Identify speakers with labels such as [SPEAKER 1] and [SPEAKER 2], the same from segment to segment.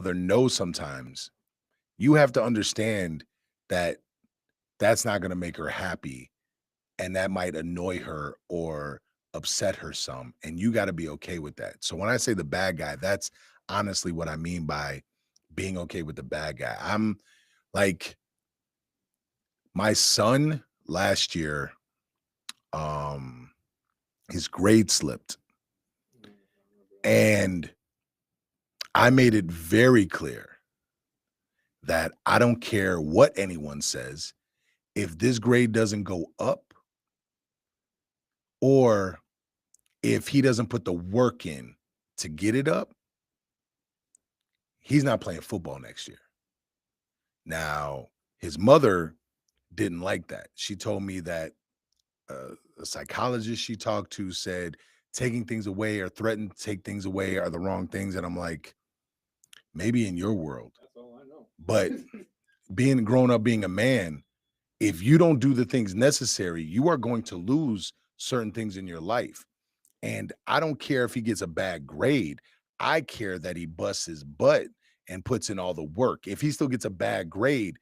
[SPEAKER 1] mother no sometimes, you have to understand that that's not going to make her happy and that might annoy her or upset her some, and you got to be okay with that. So when I say the bad guy, that's honestly what I mean by being okay with the bad guy. I'm like my son last year, um his grade slipped, and I made it very clear that I don't care what anyone says. If this grade doesn't go up, or if he doesn't put the work in to get it up, he's not playing football next year. Now, his mother didn't like that. She told me that a psychologist she talked to said taking things away or threatened to take things away are the wrong things. And I'm like, maybe in your world, but being grown up, being a man, if you don't do the things necessary, you are going to lose certain things in your life. And I don't care if he gets a bad grade. I care that he busts his butt and puts in all the work. If he still gets a bad grade,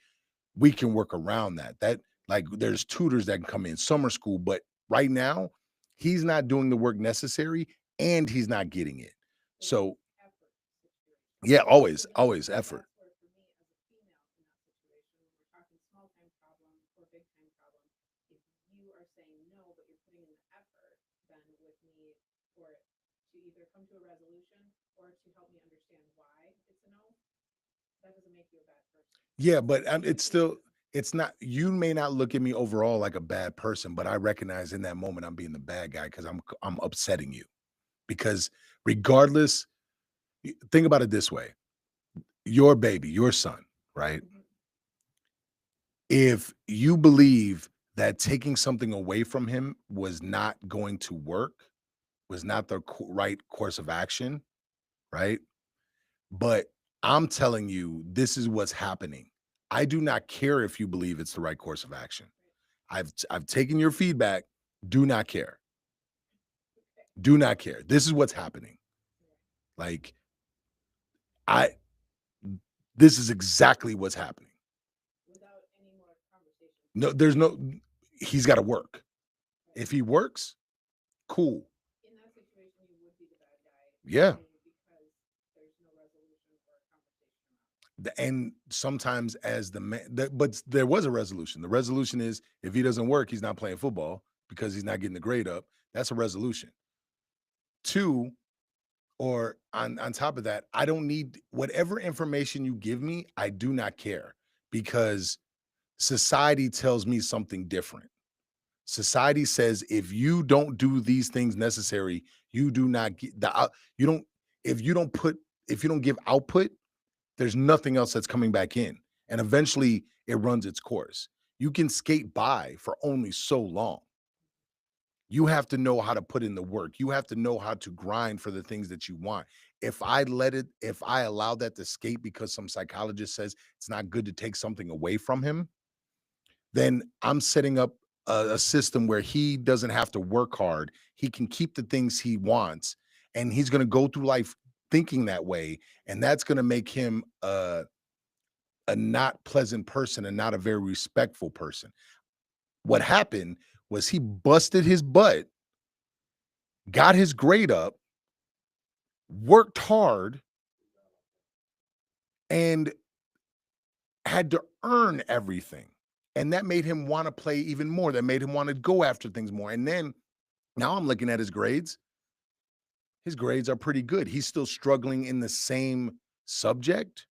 [SPEAKER 1] we can work around that. That like there's tutors that can come in summer school, but right now he's not doing the work necessary and he's not getting it. So yeah, always effort. Yeah, but it's still it's not you may not look at me overall like a bad person, but I recognize in that moment I'm being the bad guy because I'm upsetting you. Because regardless, think about it this way. Your baby, your son, right? If you believe that taking something away from him was not going to work, was not the right course of action, right? But I'm telling you, this is what's happening. I do not care if you believe it's the right course of action. I've taken your feedback. Do not care. Do not care. This is what's happening. Like I this is exactly what's happening. No, there's no he's got to work. If he works, cool. Yeah. And sometimes as the man, but there was a resolution. The resolution is if he doesn't work, he's not playing football because he's not getting the grade up. That's a resolution. Two, or on top of that, I don't need whatever information you give me. I do not care because society tells me something different. Society says if you don't do these things necessary, you do not get you don't if you don't put if you don't give output, there's nothing else that's coming back in. And eventually it runs its course. You can skate by for only so long. You have to know how to put in the work. You have to know how to grind for the things that you want. If I allow that to skate because some psychologist says it's not good to take something away from him, then I'm setting up a system where he doesn't have to work hard. He can keep the things he wants, and he's going to go through life thinking that way. And that's going to make him a not pleasant person and not a very respectful person. What happened was he busted his butt, got his grade up, worked hard, and had to earn everything. And that made him want to play even more. That made him want to go after things more. And then now I'm looking at his grades. His grades are pretty good. He's still struggling in the same subject.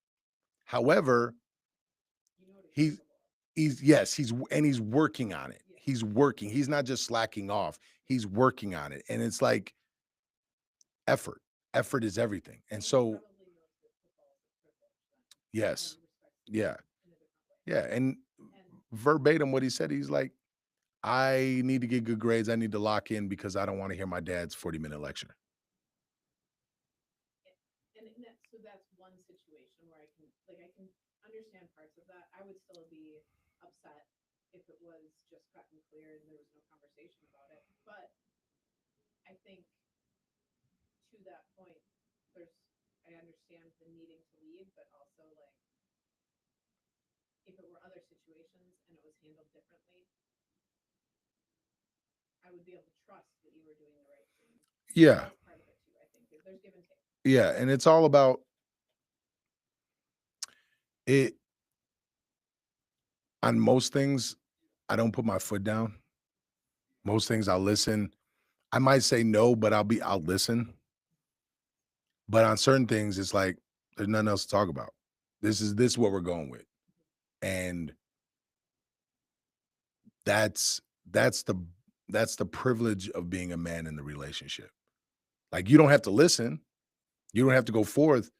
[SPEAKER 1] However, he's he's working on it. He's working. He's not just slacking off. He's working on it. And it's like effort. Effort is everything. And so yes. Yeah. Yeah. And verbatim what he said, he's like, I need to get good grades. I need to lock in because I don't want to hear my dad's 40-minute lecture.
[SPEAKER 2] differently, but also like if it were other situations and it was handled differently, I would be able to trust that you were doing the right thing. So
[SPEAKER 1] Yeah.
[SPEAKER 2] that's part of it too, I think. There's give and take.
[SPEAKER 1] Yeah. And it's all about it. On most things, I don't put my foot down. Most things I'll listen. I might say no, but I'll listen. But on certain things, it's like there's nothing else to talk about. This is what we're going with. And that's that's the that's the privilege of being a man in the relationship. Like you don't have to listen, you don't have to go forth,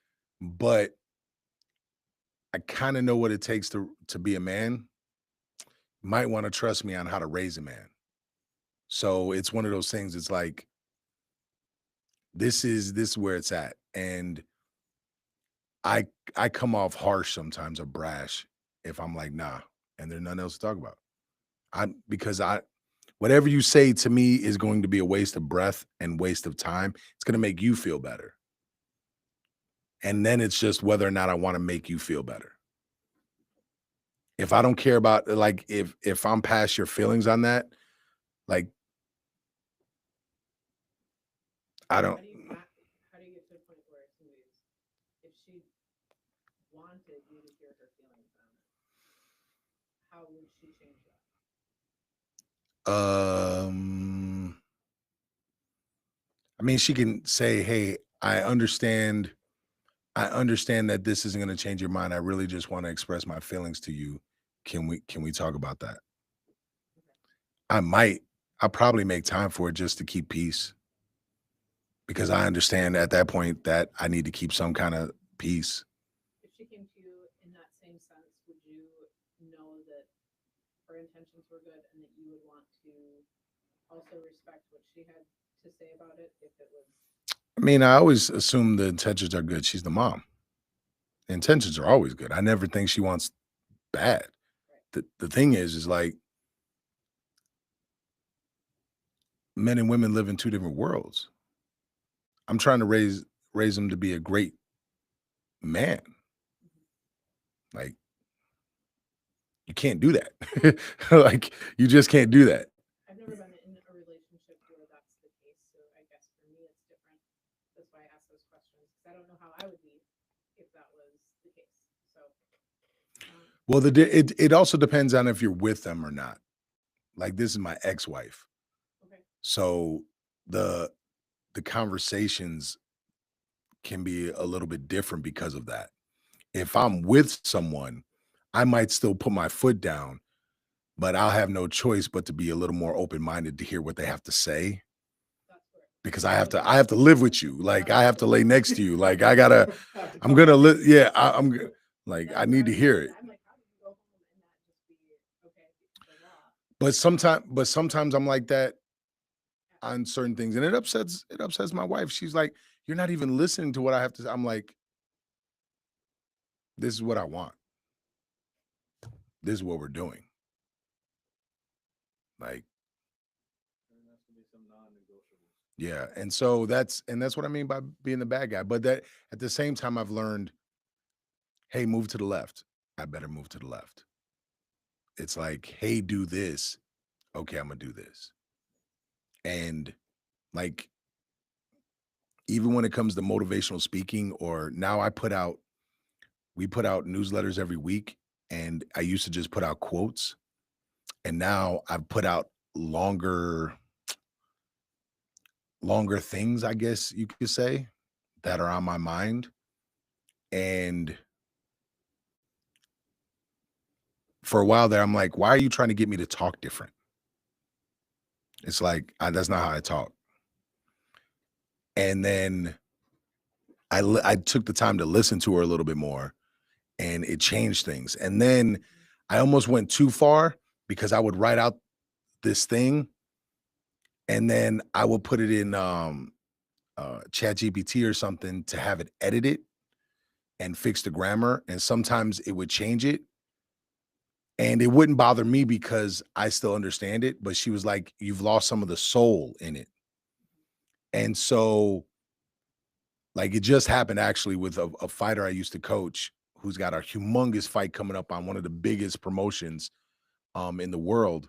[SPEAKER 1] but I kind of know what it takes to be a man. Might want to trust me on how to raise a man. So it's one of those things. It's like this is where it's at, and I I come off harsh sometimes or brash if I'm like nah, and there's nothing else to talk about. I because I whatever you say to me is going to be a waste of breath and waste of time. It's going to make you feel better, and then it's just whether or not I want to make you feel better. If I don't care about like if I'm past your feelings on that, like I
[SPEAKER 2] So
[SPEAKER 1] don't.
[SPEAKER 2] how do you get to a point where somebody's if she wanted you to hear her feelings on it, how would she change that?
[SPEAKER 1] Um, I mean, she can say, "Hey, I understand that this isn't going to change your mind. I really just want to express my feelings to you. Can we talk about that?"
[SPEAKER 2] Okay.
[SPEAKER 1] I might. I'll probably make time for it just to keep peace because I understand at that point that I need to keep some kind of peace.
[SPEAKER 2] If she came to you in that same sense, would you know that her intentions were good and that you would want to also respect what she had to say about it if it was
[SPEAKER 1] I mean, I always assume the intentions are good. She's the mom. The intentions are always good. I never think she wants bad.
[SPEAKER 2] right?
[SPEAKER 1] The thing is like men and women live in two different worlds. I'm trying to raise him to be a great man.
[SPEAKER 2] Mhm.
[SPEAKER 1] Like you can't do that. Like you just can't do that.
[SPEAKER 2] I've never been in a relationship where that's the case, so I guess for me it's different. That's why I ask those questions because I don't know how I would be if that was the case. So, um,
[SPEAKER 1] Well, it also depends on if you're with them or not. Like this is my ex-wife.
[SPEAKER 2] okay,
[SPEAKER 1] So the the conversations can be a little bit different because of that. If I'm with someone, I might still put my foot down, but I'll have no choice but to be a little more open-minded to hear what they have to say
[SPEAKER 2] that's where
[SPEAKER 1] because
[SPEAKER 2] that's where the
[SPEAKER 1] I have to live with you. Like I have to lay next to you. Like I gotta I'm gonna yeah, like I
[SPEAKER 2] that's where
[SPEAKER 1] need
[SPEAKER 2] I
[SPEAKER 1] to
[SPEAKER 2] was going
[SPEAKER 1] hear
[SPEAKER 2] with
[SPEAKER 1] it.
[SPEAKER 2] that. I'm like, how did you go home and not just be okay? The law.
[SPEAKER 1] But sometimes I'm like that
[SPEAKER 2] Yeah,
[SPEAKER 1] on certain things, and it upsets my wife. She's like, "You're not even listening to what I have to say." I'm like, "This is what I want. This is what we're doing." Like, yeah, and that's what I mean by being the bad guy. But that at the same time, I've learned, hey, move to the left. I better move to the left. It's like, hey, do this. Okay, I'm gonna do this. And like, even when it comes to motivational speaking, or now we put out newsletters every week, and I used to just put out quotes, and now I've put out longer longer things, I guess you could say, that are on my mind. And for a while there, I'm like, why are you trying to get me to talk different? It's like, that's not how I talk. And then I took the time to listen to her a little bit more, and it changed things. And then
[SPEAKER 2] mhm.
[SPEAKER 1] I almost went too far because I would write out this thing, and then I would put it in chat GPT or something to have it edited and fix the grammar. And sometimes it would change it. And it wouldn't bother me because I still understand it. But she was like, you've lost some of the soul in it. And so Like it just happened actually with a fighter I used to coach who's got a humongous fight coming up on one of the biggest promotions in the world.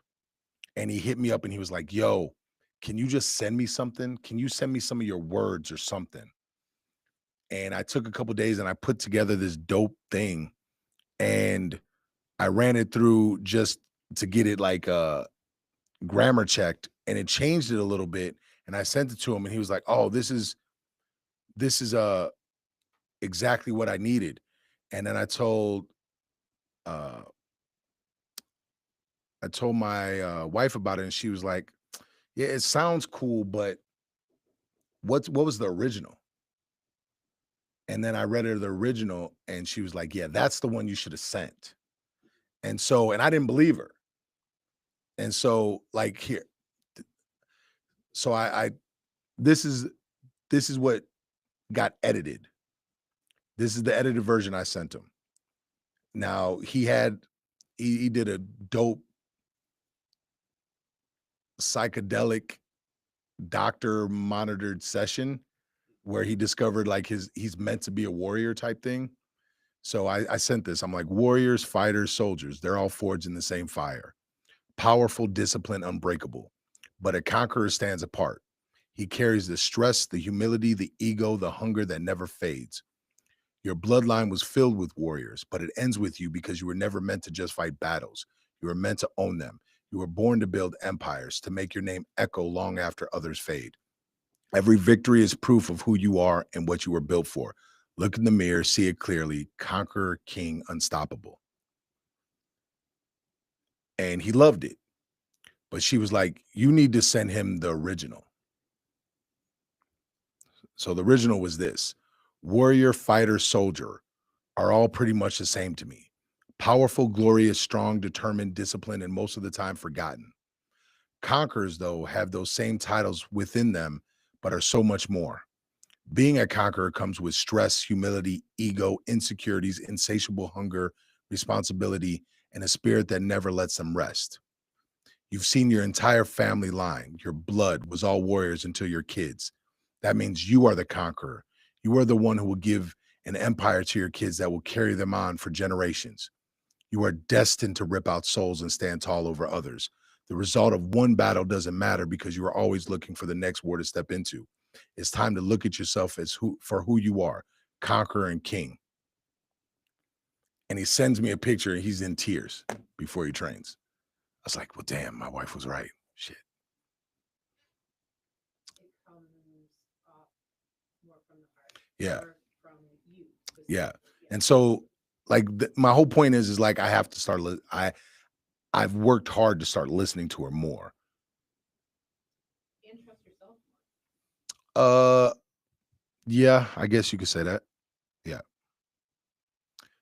[SPEAKER 1] And he hit me up and he was like, yo, can you just send me something? Can you send me some of your words or something? And I took a couple days and I put together this dope thing and I ran it through just to get it like grammar checked and it changed it a little bit. And I sent it to him and he was like, oh, this is exactly what I needed. And then uh I told my wife about it and she was like, yeah, it sounds cool, but what was the original? And then I read her the original and she was like, yeah, that's the one you should have sent. And I didn't believe her. And so like here, so I this is this is what got edited. This is the edited version I sent him. Now he did a dope psychedelic doctor monitored session where he discovered like he's meant to be a warrior type thing. So I sent this. I'm like, warriors, fighters, soldiers, they're all forged in the same fire. Powerful, disciplined, unbreakable. But a conqueror stands apart. He carries the stress, the humility, the ego, the hunger that never fades. Your bloodline was filled with warriors, but it ends with you because you were never meant to just fight battles. You were meant to own them. You were born to build empires, to make your name echo long after others fade. Every victory is proof of who you are and what you were built for. Look in the mirror, see it clearly. Conqueror, king, unstoppable. And he loved it. But she was like, you need to send him the original. So the original was this: warrior, fighter, soldier are all pretty much the same to me. Powerful, glorious, strong, determined, disciplined, and most of the time forgotten. Conquerors, though, have those same titles within them, but are so much more. Being a conqueror comes with stress, humility, ego, insecurities, insatiable hunger, responsibility, and a spirit that never lets them rest. You've seen your entire family line. Your blood was all warriors until your kids. That means you are the conqueror. You are the one who will give an empire to your kids that will carry them on for generations. You are destined to rip out souls and stand tall over others. The result of one battle doesn't matter because you are always looking for the next war to step into. It's time to look at yourself as who you are, conqueror and king. And he sends me a picture and he's in tears before he trains. I was like, well, damn, my wife was right. Shit.
[SPEAKER 2] It comes off more from the heart.
[SPEAKER 1] Yeah.
[SPEAKER 2] Or from you.
[SPEAKER 1] Yeah.
[SPEAKER 2] specifically.
[SPEAKER 1] And so like my whole point is like I have to start I've worked hard to start listening to her more.
[SPEAKER 2] And trust yourself more.
[SPEAKER 1] Uh yeah, I guess you could say that. Yeah.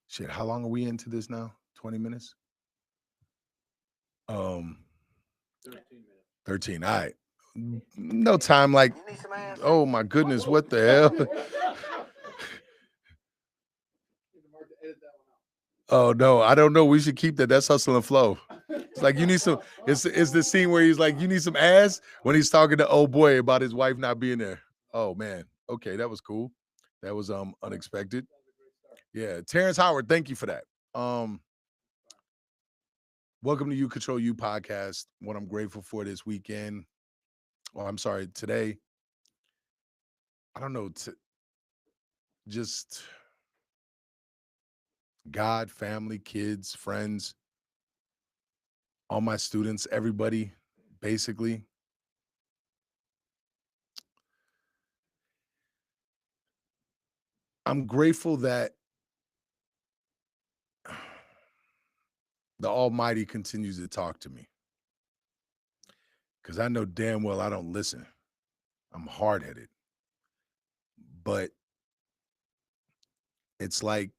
[SPEAKER 1] Shit, how long are we into this now? 20 minutes? 13. All right. No time like oh my goodness, what the hell? Oh no, I don't know. We should keep that. That's hustle and flow. It's like you need some. It's the scene where he's like, you need some ass when he's talking to old boy about his wife not being there. Oh man. Okay, that was cool. That was unexpected. Yeah, Terrence Howard, thank you for that. Welcome to You Control You podcast. What I'm grateful for this weekend. Well, I'm sorry, today. I don't know. Just God, family, kids, friends, all my students, everybody, basically. I'm grateful that the Almighty continues to talk to me because I know damn well I don't listen. I'm hard headed, but it's like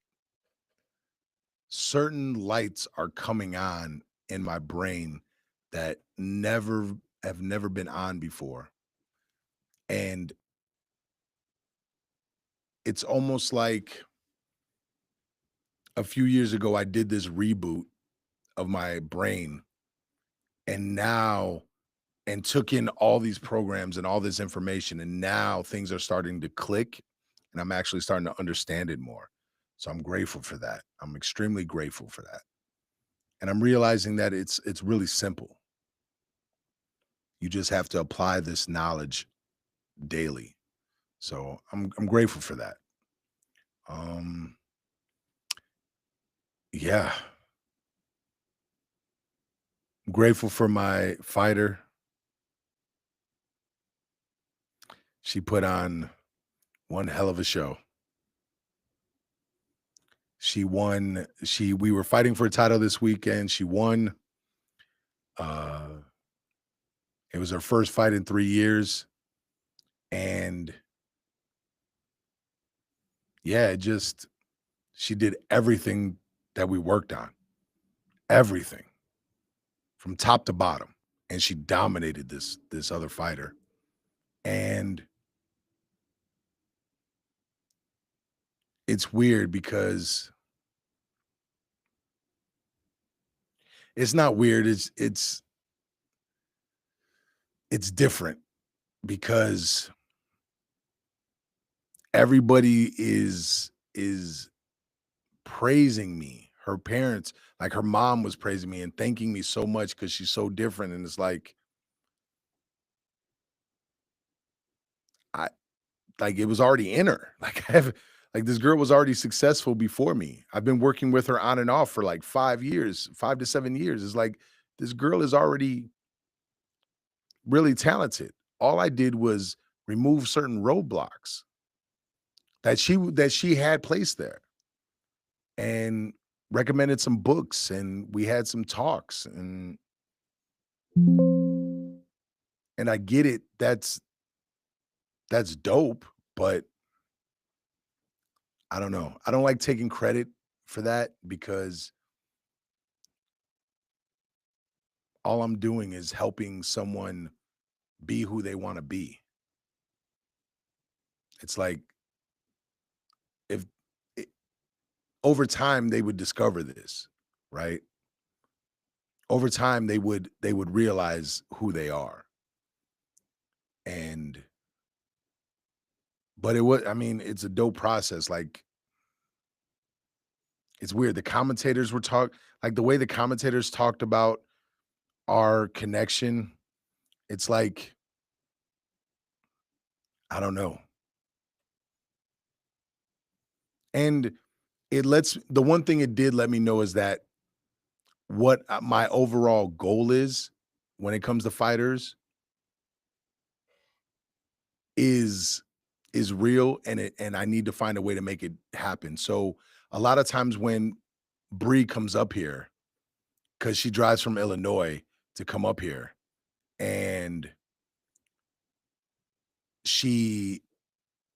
[SPEAKER 1] certain lights are coming on in my brain that never been on before. And it's almost like a few years ago, I did this reboot of my brain and now and took in all these programs and all this information. And now things are starting to click and I'm actually starting to understand it more. So I'm grateful for that. I'm extremely grateful for that. And I'm realizing that it's really simple. You just have to apply this knowledge daily. So I'm grateful for that. Um yeah, I'm grateful for my fighter. She put on one hell of a show. She won. She We were fighting for a title this weekend. She won. Uh it was her first fight in 3 years, and yeah, it just she did everything that we worked on. Everything from top to bottom, and she dominated this other fighter. And it's weird because it's not weird, it's different because everybody is praising me. Her parents, like her mom was praising me and thanking me so much because she's so different. And it's I like it was already in her. Like I have like this girl was already successful before me. I've been working with her on and off for like 5 years, 5 to 7 years. It's like this girl is already really talented. All I did was remove certain roadblocks that she had placed there, and recommended some books, and we had some talks, and I get it. That's dope, but I don't know. I don't like taking credit for that because all I'm doing is helping someone be who they want to be. It's like if I over time they would discover this, right? Over time they would realize who they are. And but it was I mean, it's a dope process. Like it's weird. The commentators were like the way the commentators talked about our connection, it's like, I don't know. And the one thing it did let me know is that what my overall goal is when it comes to fighters is is real, and I need to find a way to make it happen. So a lot of times when Bree comes up here, because she drives from Illinois to come up here, and she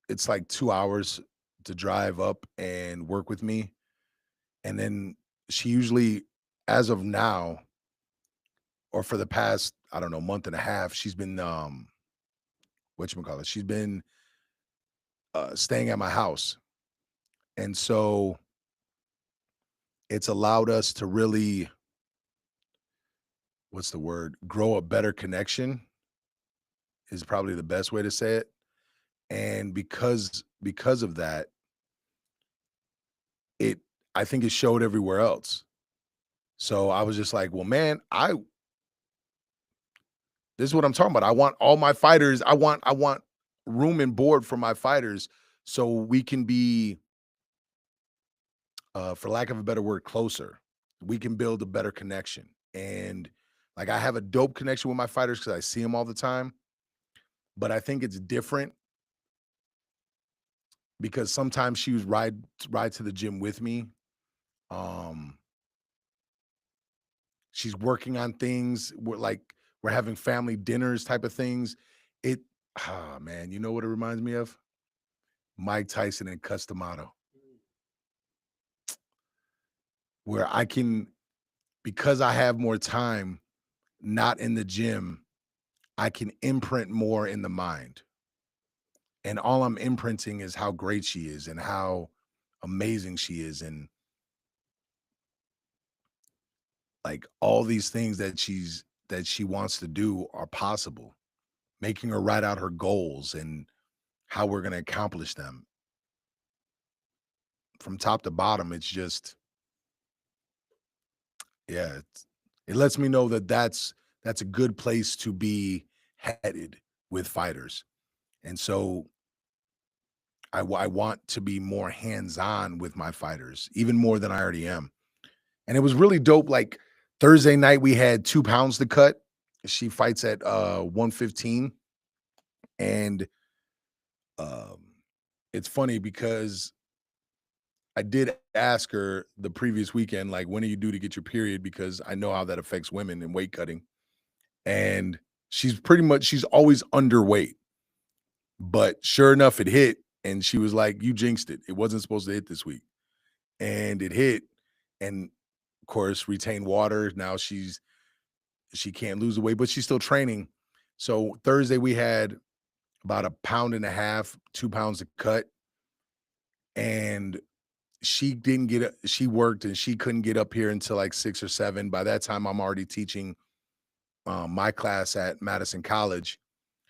[SPEAKER 1] it's like 2 hours to drive up and work with me. And then she usually, as of now, or for the past, I don't know, month and a half, she's been whatchamacallit, she's been staying at my house. And so it's allowed us to really, what's the word? Grow a better connection is probably the best way to say it. And because of that, it I think it showed everywhere else. So I was just like, well, man, I this is what I'm talking about. I want all my fighters, I want room and board for my fighters so we can be, for lack of a better word, closer. We can build a better connection. And like I have a dope connection with my fighters because I see them all the time. But I think it's different because sometimes she was ride to the gym with me. Um, she's working on things. We're having family dinners type of things. It Man, you know what it reminds me of? Mike Tyson and Cus D'Amato, where I can, because I have more time not in the gym, I can imprint more in the mind. And all I'm imprinting is how great she is and how amazing she is. And like all these things that she wants to do are possible, making her write out her goals and how we're going to accomplish them. from top to bottom, it's just, yeah, it lets me know that that's a good place to be headed with fighters. And so I want to be more hands-on with my fighters, even more than I already am. And it was really dope. Like Thursday night, we had 2 pounds to cut. She fights at 115. And um, it's funny because I did ask her the previous weekend, like, when do you do to get your period? Because I know how that affects women in weight cutting. And she's always underweight. But sure enough, it hit. And she was like, you jinxed it. It wasn't supposed to hit this week. And it hit. And of course, retained water. Now she can't lose the weight, but she's still training. So Thursday we had about a pound and a half, 2 pounds to cut. And she didn't get she worked and she couldn't get up here until like 6 or 7. By that time, I'm already teaching my class at Madison College.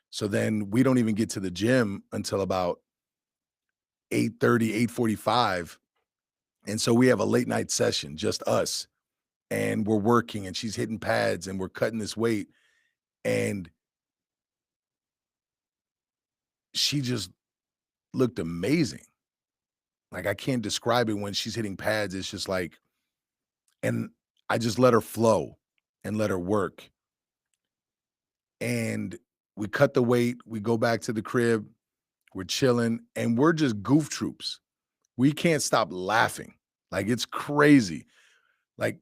[SPEAKER 1] So then we don't even get to the gym until about 8:30, 8:45. And so we have a late night session, just us. And we're working and she's hitting pads and we're cutting this weight. And she just looked amazing. Like I can't describe it when she's hitting pads. It's just like, and I just let her flow and let her work. And we cut the weight, we go back to the crib, we're chilling, and we're just goof troops. We can't stop laughing. Like it's crazy. Like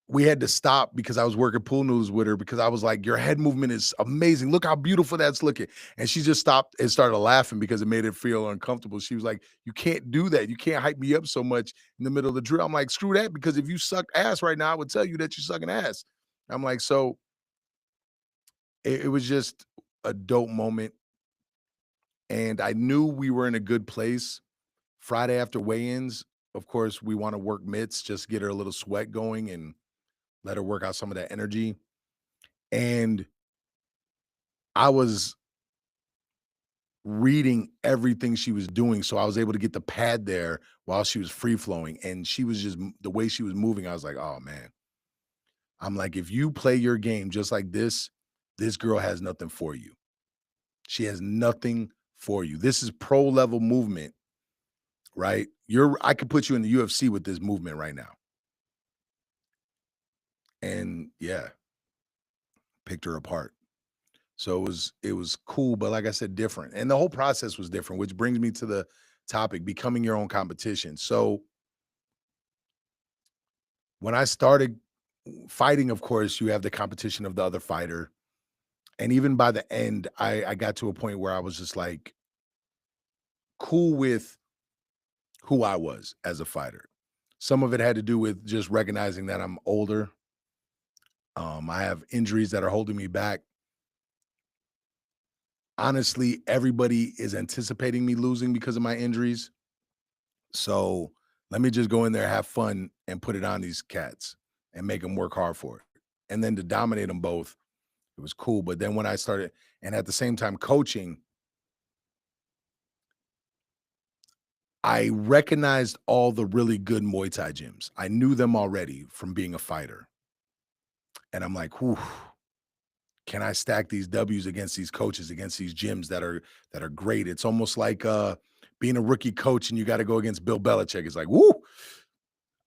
[SPEAKER 1] we had to stop because I was working pool news with her because I was like, your head movement is amazing. Look how beautiful that's looking. And she just stopped and started laughing because it made her feel uncomfortable. She was like, you can't do that. You can't hype me up so much in the middle of the drill. I'm like, screw that, because if you suck ass right now, I would tell you that you're sucking ass. I'm like, so it was just a dope moment. And I knew we were in a good place. Friday after weigh-ins, of course, we want to work mitts, just get her a little sweat going and let her work out some of that energy. And I was reading everything she was doing, so I was able to get the pad there while she was free flowing, and she was just the way she was moving, I was like, "Oh, man." I'm like, "If you play your game just like this girl has nothing for you. She has nothing for you. This is pro level movement, right? I could put you in the UFC with this movement right now." And yeah, picked her apart. So it was cool, but like I said, different. And the whole process was different, which brings me to the topic, becoming your own competition. So when I started fighting, of course, you have the competition of the other fighter. And even by the end, I got to a point where I was just like cool with who I was as a fighter. Some of it had to do with just recognizing that I'm older. I have injuries that are holding me back. Honestly, everybody is anticipating me losing because of my injuries. So let me just go in there, have fun, and put it on these cats and make them work hard for it. And then to dominate them both, it was cool. But then when I started, and at the same time coaching, I recognized all the really good Muay Thai gyms. I knew them already from being a fighter. And I'm like, whew, can I stack these W's against these coaches, against these gyms that are great? It's almost like being a rookie coach and you got to go against Bill Belichick. It's like, whoo,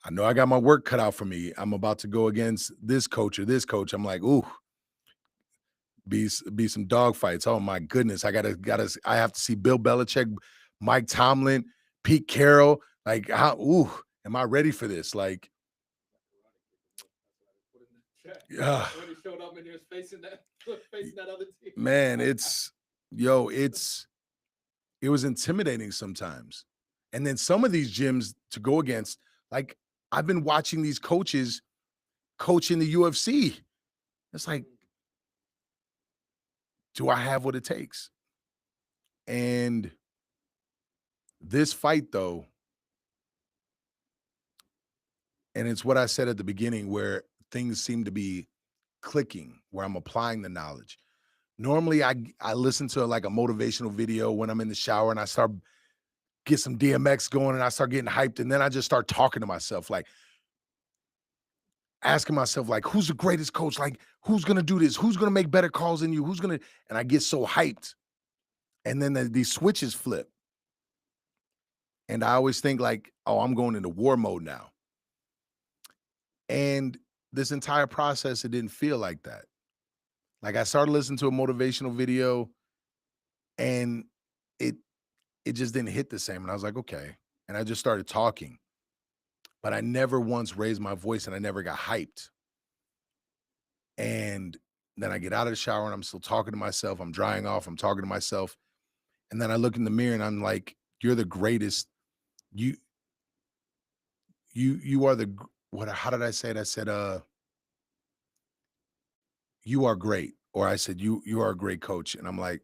[SPEAKER 1] I know I got my work cut out for me. I'm about to go against this coach or this coach. I'm like, ooh, be some dog fights. Oh my goodness. I have to see Bill Belichick, Mike Tomlin, Pete Carroll. Like, how am I ready for this? Like, yeah,
[SPEAKER 3] When he showed up and he was facing that other team.
[SPEAKER 1] man, it was intimidating sometimes. And then some of these gyms to go against, like I've been watching these coaches coach in the UFC. It's like, do I have what it takes? And this fight, though, and it's what I said at the beginning, where things seem to be clicking, where I'm applying the knowledge. Normally, I listen to like a motivational video when I'm in the shower and I start get some DMX going and I start getting hyped. And then I just start talking to myself, like asking myself, like, who's the greatest coach? Like, who's going to do this? Who's going to make better calls than you? Who's going to, and I get so hyped. And then these switches flip. And I always think like, oh, I'm going into war mode now. And this entire process, it didn't feel like that. Like I started listening to a motivational video and it just didn't hit the same. And I was like, okay. And I just started talking. But I never once raised my voice and I never got hyped. And then I get out of the shower and I'm still talking to myself. I'm drying off. I'm talking to myself. And then I look in the mirror and I'm like, you're the greatest. You are the, how did I say it? I said, you are great. Or I said, you are a great coach. And I'm like,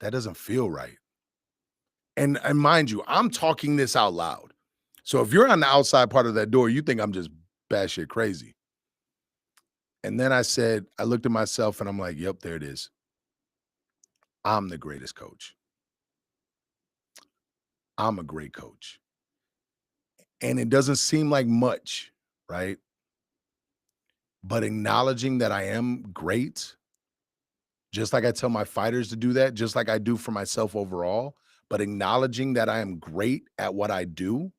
[SPEAKER 1] that doesn't feel right. And mind you, I'm talking this out loud. So if you're on the outside part of that door, you think I'm just batshit crazy. And then I looked at myself and I'm like, yep, there it is. I'm the greatest coach. I'm a great coach. And it doesn't seem like much, right? But acknowledging that I am great, just like I tell my fighters to do that, just like I do for myself overall, but acknowledging that I am great at what I do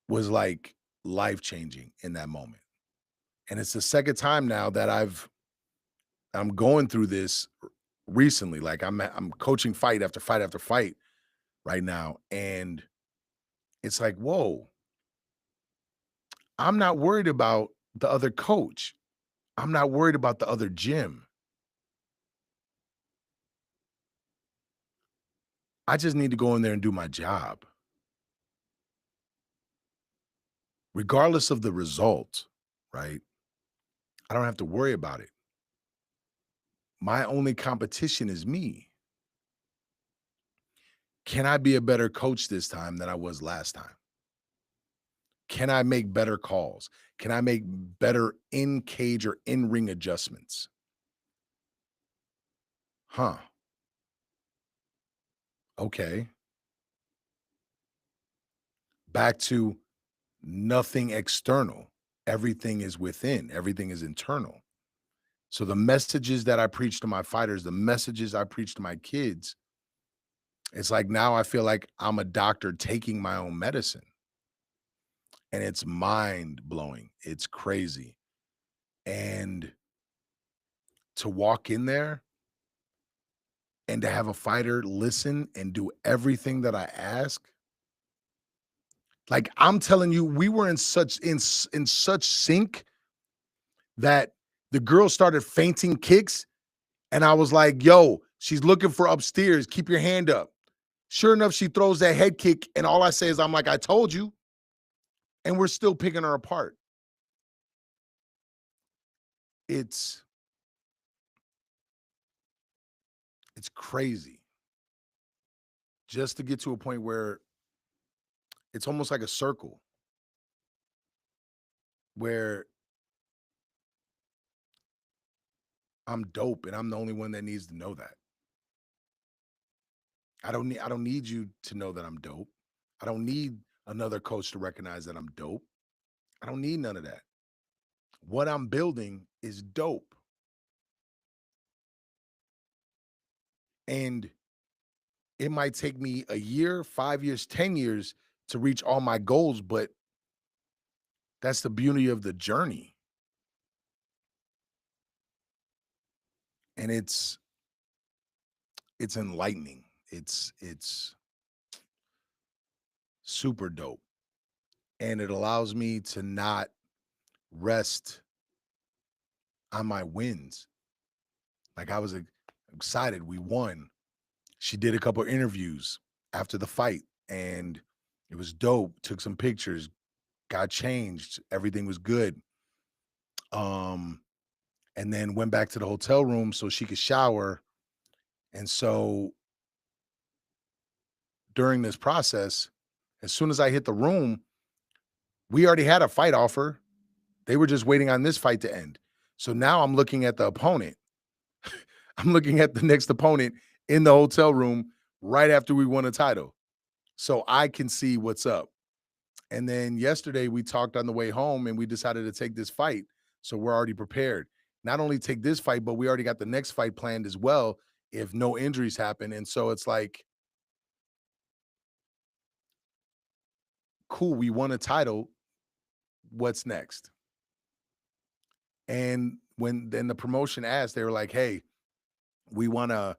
[SPEAKER 1] was like life-changing in that moment. And it's the second time now that I'm going through this recently. Like I'm coaching fight after fight after fight right now. And it's like, whoa, I'm not worried about the other coach. I'm not worried about the other gym. I just need to go in there and do my job. Regardless of the result, right? I don't have to worry about it. My only competition is me. Can I be a better coach this time than I was last time? Can I make better calls? Can I make better in-cage or in-ring adjustments? Huh. Okay. Back to nothing external. Everything is within. Everything is internal. So the messages that I preach to my fighters, the messages I preach to my kids, it's like now I feel like I'm a doctor taking my own medicine. And it's mind-blowing. It's crazy. And to walk in there and to have a fighter listen and do everything that I ask. Like I'm telling you, we were in such sync that the girl started fainting kicks. And I was like, yo, she's looking for upstairs. Keep your hand up. Sure enough, she throws that head kick. And all I say is, I'm like, I told you. And we're still picking her apart. It's crazy. Just to get to a point where it's almost like a circle where I'm dope and I'm the only one that needs to know that. I don't need you to know that I'm dope. I don't need another coach to recognize that I'm dope. I don't need none of that. What I'm building is dope. And it might take me a year, 5 years, 10 years to reach all my goals, but that's the beauty of the journey. And it's enlightening. It's super dope. And it allows me to not rest on my wins. Like I was excited. We won. She did a couple of interviews after the fight and it was dope. Took some pictures, got changed. Everything was good. And then went back to the hotel room so she could shower. And so during this process, as soon as I hit the room, we already had a fight offer. They were just waiting on this fight to end. So now I'm looking at the opponent. I'm looking at the next opponent in the hotel room right after we won a title. So I can see what's up. And then yesterday we talked on the way home and we decided to take this fight. So we're already prepared. Not only take this fight, but we already got the next fight planned as well if no injuries happen. And so it's like, cool, we won a title. What's next? And when then the promotion asked, they were like, hey, we want her,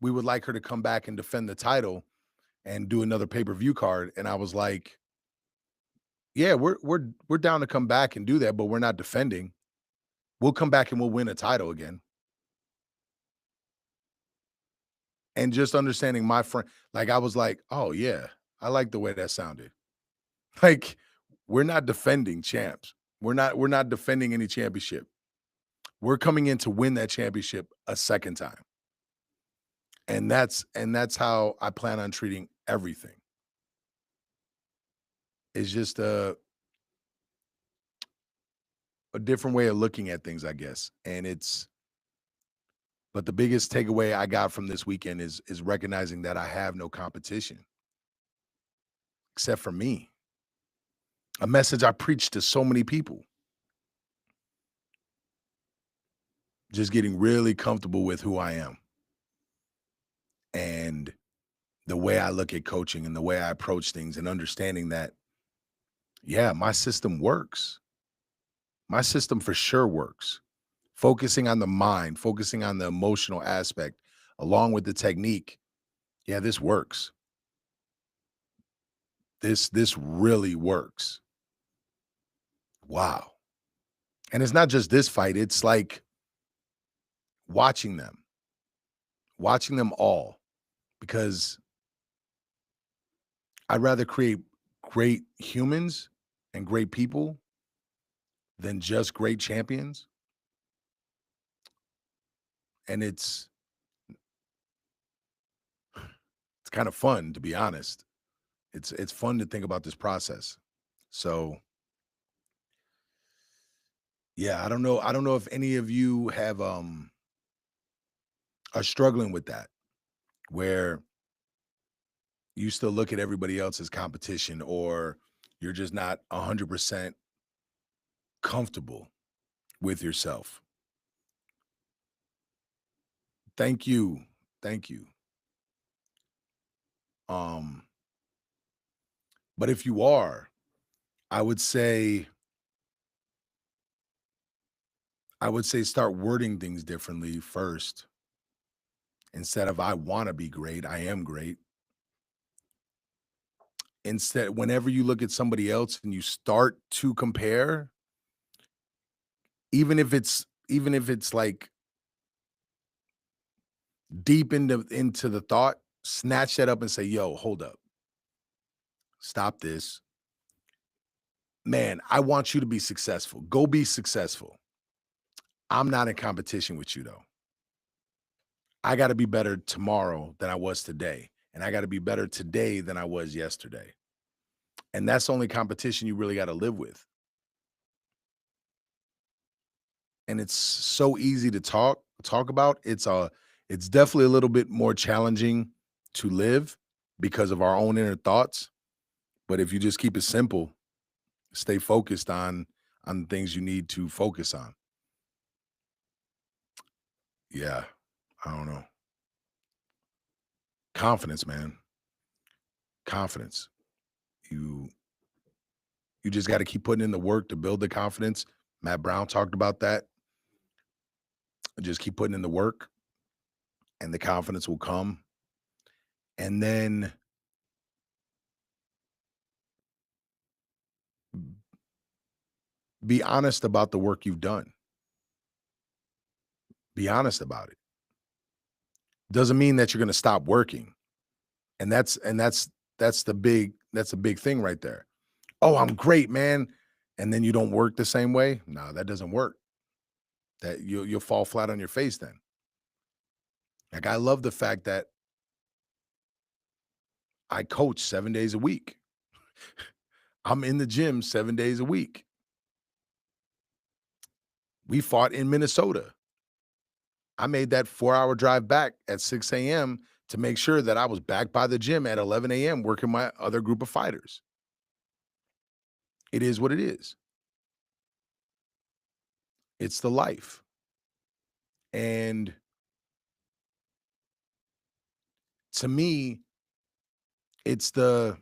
[SPEAKER 1] we would like her to come back and defend the title and do another pay-per-view card. And I was like, yeah, we're down to come back and do that, but we're not defending. We'll come back and we'll win a title again. And just understanding my friend, like I was like, oh yeah, I like the way that sounded. Like, we're not defending champs. We're not defending any championship. We're coming in to win that championship a second time. And that's how I plan on treating everything. It's just a different way of looking at things, I guess. And it's but the biggest takeaway I got from this weekend is recognizing that I have no competition except for me. A message I preached to so many people. Just getting really comfortable with who I am and the way I look at coaching and the way I approach things and understanding that, yeah, my system works. My system for sure works. Focusing on the mind, focusing on the emotional aspect, along with the technique. Yeah, this works. This really works. Wow. And it's not just this fight, it's like watching them all, because I'd rather create great humans and great people than just great champions. And it's kind of fun, to be honest. It's fun to think about this process. So yeah, I don't know if any of you have are struggling with that, where you still look at everybody else as competition, or you're just not 100% comfortable with yourself. Thank you. Thank you. Um, but if you are, I would say start wording things differently first. Instead of I want to be great, I am great. Instead, whenever you look at somebody else and you start to compare, even if it's like deep into the thought, snatch that up and say, "Yo, hold up. Stop this. Man, I want you to be successful. Go be successful. I'm not in competition with you though. I got to be better tomorrow than I was today, and I got to be better today than I was yesterday." And that's the only competition you really got to live with. And it's so easy to talk about. It's definitely a little bit more challenging to live because of our own inner thoughts. But if you just keep it simple, stay focused on the things you need to focus on. Yeah, I don't know. Confidence, man. Confidence. You you just got to keep putting in the work to build the confidence. Matt Brown talked about that. Just keep putting in the work and the confidence will come. And then be honest about the work you've done. Be honest about it. Doesn't mean that you're going to stop working. And that's a big thing right there. Oh, I'm great, man. And then you don't work the same way. No, that doesn't work. That you'll fall flat on your face then. Like, I love the fact that I coach 7 days a week. I'm in the gym 7 days a week. We fought in Minnesota. I made that 4-hour drive back at 6 a.m. to make sure that I was back by the gym at 11 a.m. working my other group of fighters. It is what it is. It's the life. And to me, it's I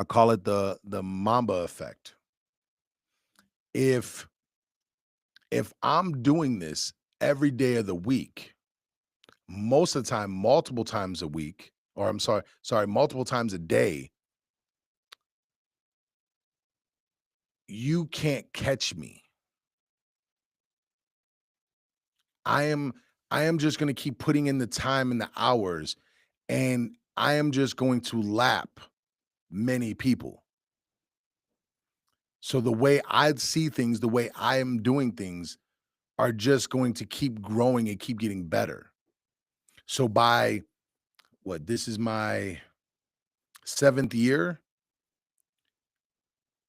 [SPEAKER 1] call it the Mamba effect. If I'm doing this every day of the week, most of the time, multiple times a week, or I'm sorry, multiple times a day, you can't catch me. I am I am just going to keep putting in the time and the hours, and I am just going to lap many people. So the way I see things, the way I am doing things are just going to keep growing and keep getting better. So by this is my 7th year.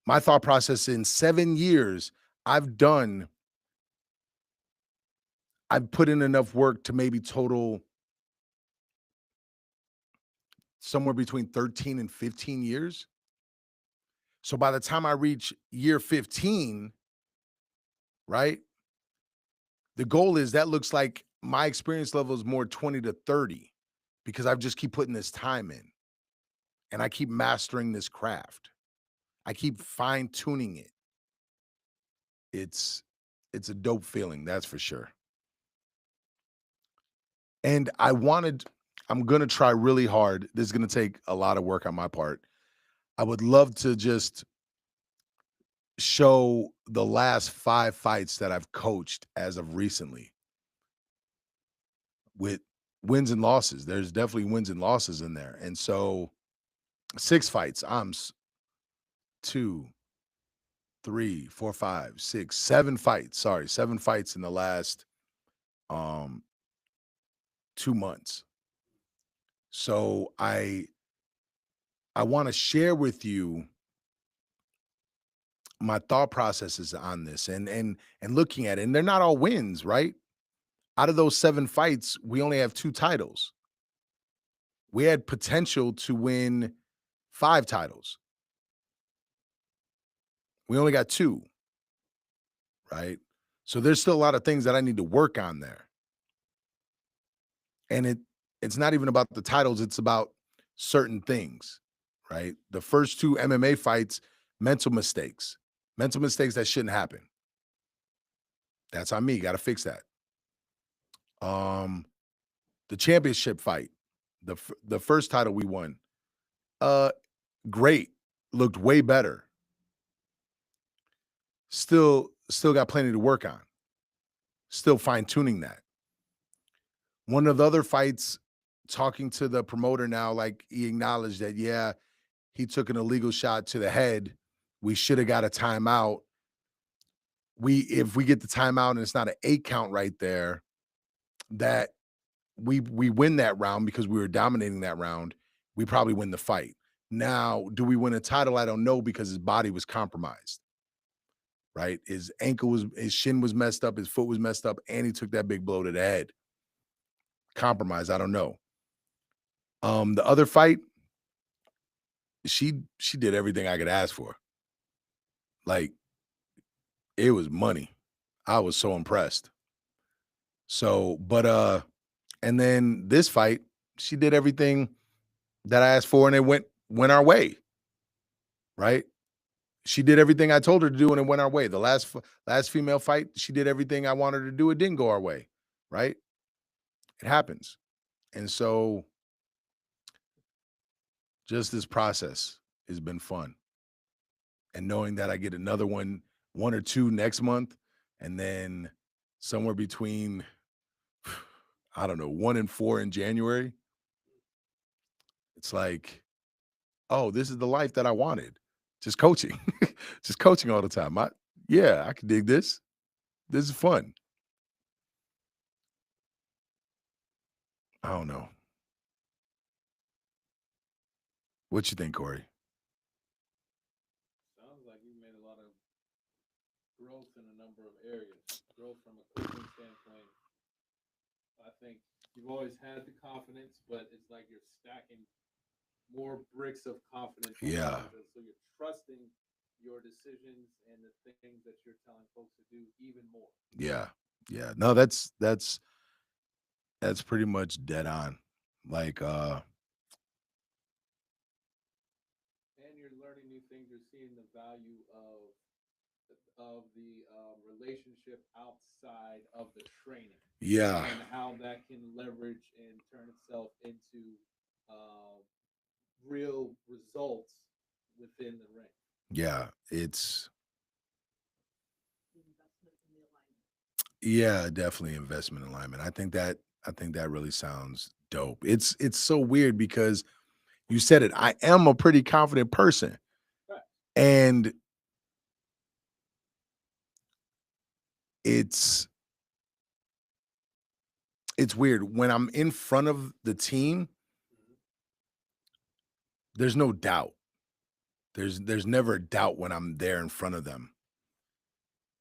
[SPEAKER 1] My thought process in 7 years, I've done I've put in enough work to maybe total somewhere between 13 and 15 years. So by the time I reach year 15, right? The goal is that looks like my experience level is more 20 to 30 because I've just keep putting this time in and I keep mastering this craft. I keep fine tuning it. It's it's a dope feeling, that's for sure. And I'm going to try really hard. This is going to take a lot of work on my part. I would love to just show the last 5 fights that I've coached as of recently with wins and losses. There's definitely wins and losses in there. And so 6 fights. 2, 3, 4, 5, 6, 7 fights. Sorry, 7 fights in the last um 2 months. So I want to share with you my thought processes on this and looking at it. And they're not all wins, right? Out of those 7 fights, we only have 2 titles. We had potential to win 5 titles. We only got 2, right? So there's still a lot of things that I need to work on there. And it's not even about the titles, it's about certain things, right? The first 2 MMA fights, mental mistakes. Mental mistakes that shouldn't happen. That's on me, gotta fix that. Um, the championship fight, the first title we won, uh, great, looked way better. Still got plenty to work on. Still fine tuning that. One of the other fights, talking to the promoter now, like he acknowledged that, yeah, he took an illegal shot to the head. We should have got a timeout. If we get the timeout and it's not an 8 count right there, that we win that round because we were dominating that round. We probably win the fight. Now, do we win a title? I don't know because his body was compromised. Right? His shin was messed up, his foot was messed up, and he took that big blow to the head. Compromise, I don't know. The other fight, she did everything I could ask for. Like, it was money. I was so impressed. So, but and then this fight, she did everything that I asked for and it went our way, right? She did everything I told her to do and it went our way. The last female fight, she did everything I wanted her to do. It didn't go our way, right? It happens. And so just this process has been fun. And knowing that I get another one or two next month, and then somewhere between, I don't know, 1 and 4 in January, it's like, oh, this is the life that I wanted. Just coaching, just coaching all the time. Yeah, I can dig this. This is fun. I don't know. What you think, Corey?
[SPEAKER 3] Sounds like you made a lot of growth in a number of areas. Growth from a coaching standpoint. I think You've always had the confidence, but it's like you're stacking more bricks of confidence. On
[SPEAKER 1] Yeah.
[SPEAKER 3] top of it. So you're trusting your decisions and the things that you're telling folks to do even more.
[SPEAKER 1] Yeah. Yeah. No, that's pretty much dead on. Like
[SPEAKER 3] And you're learning new things. You're seeing the value of the relationship outside of the training
[SPEAKER 1] yeah.
[SPEAKER 3] and how that can leverage and turn itself into uh, real results within the ring.
[SPEAKER 1] Yeah. It's
[SPEAKER 2] The investment in the alignment.
[SPEAKER 1] yeah, definitely investment alignment. I think that really sounds dope. It's so weird because you said it. I am a pretty confident person.
[SPEAKER 3] Right.
[SPEAKER 1] And it's weird when I'm in front of the team, there's no doubt. There's never a doubt when I'm there in front of them.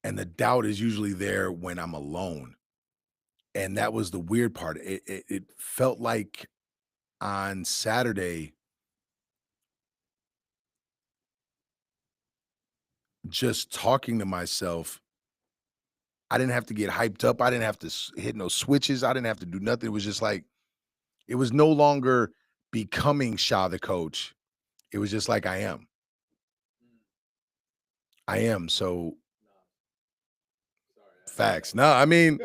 [SPEAKER 1] And the doubt is usually there when I'm alone. And that was the weird part. It felt like on Saturday, just talking to myself, I didn't have to get hyped up. I didn't have to hit no switches. I didn't have to do nothing. It was just like, it was no longer becoming Shah the coach. It was just like I am. I am. So
[SPEAKER 3] No,
[SPEAKER 1] facts. No, I mean,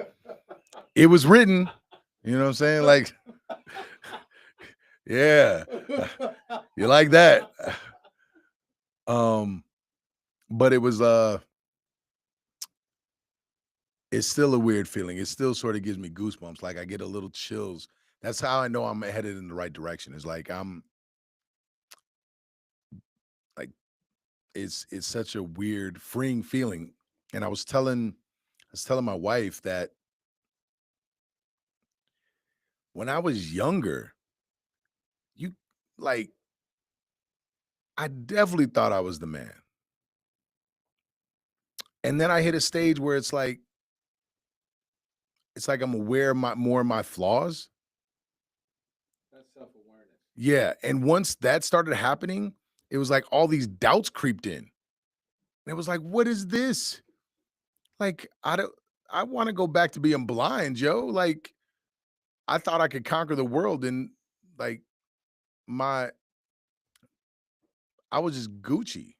[SPEAKER 1] it was written. You know what I'm saying? Like, yeah, you like that. But it was it's still a weird feeling. It still sort of gives me goosebumps. Like I get a little chills. That's how I know I'm headed in the right direction. It's like I'm like it's such a weird, freeing feeling. And I was telling my wife that when I was younger, you like I definitely thought I was the man. And then I hit a stage where it's like I'm aware of more of my flaws.
[SPEAKER 3] That's self awareness.
[SPEAKER 1] Yeah. And once that started happening, it was like all these doubts creeped in. And it was like, what is this? Like, I want to go back to being blind, Joe. Like, I thought I could conquer the world and like my I was just Gucci.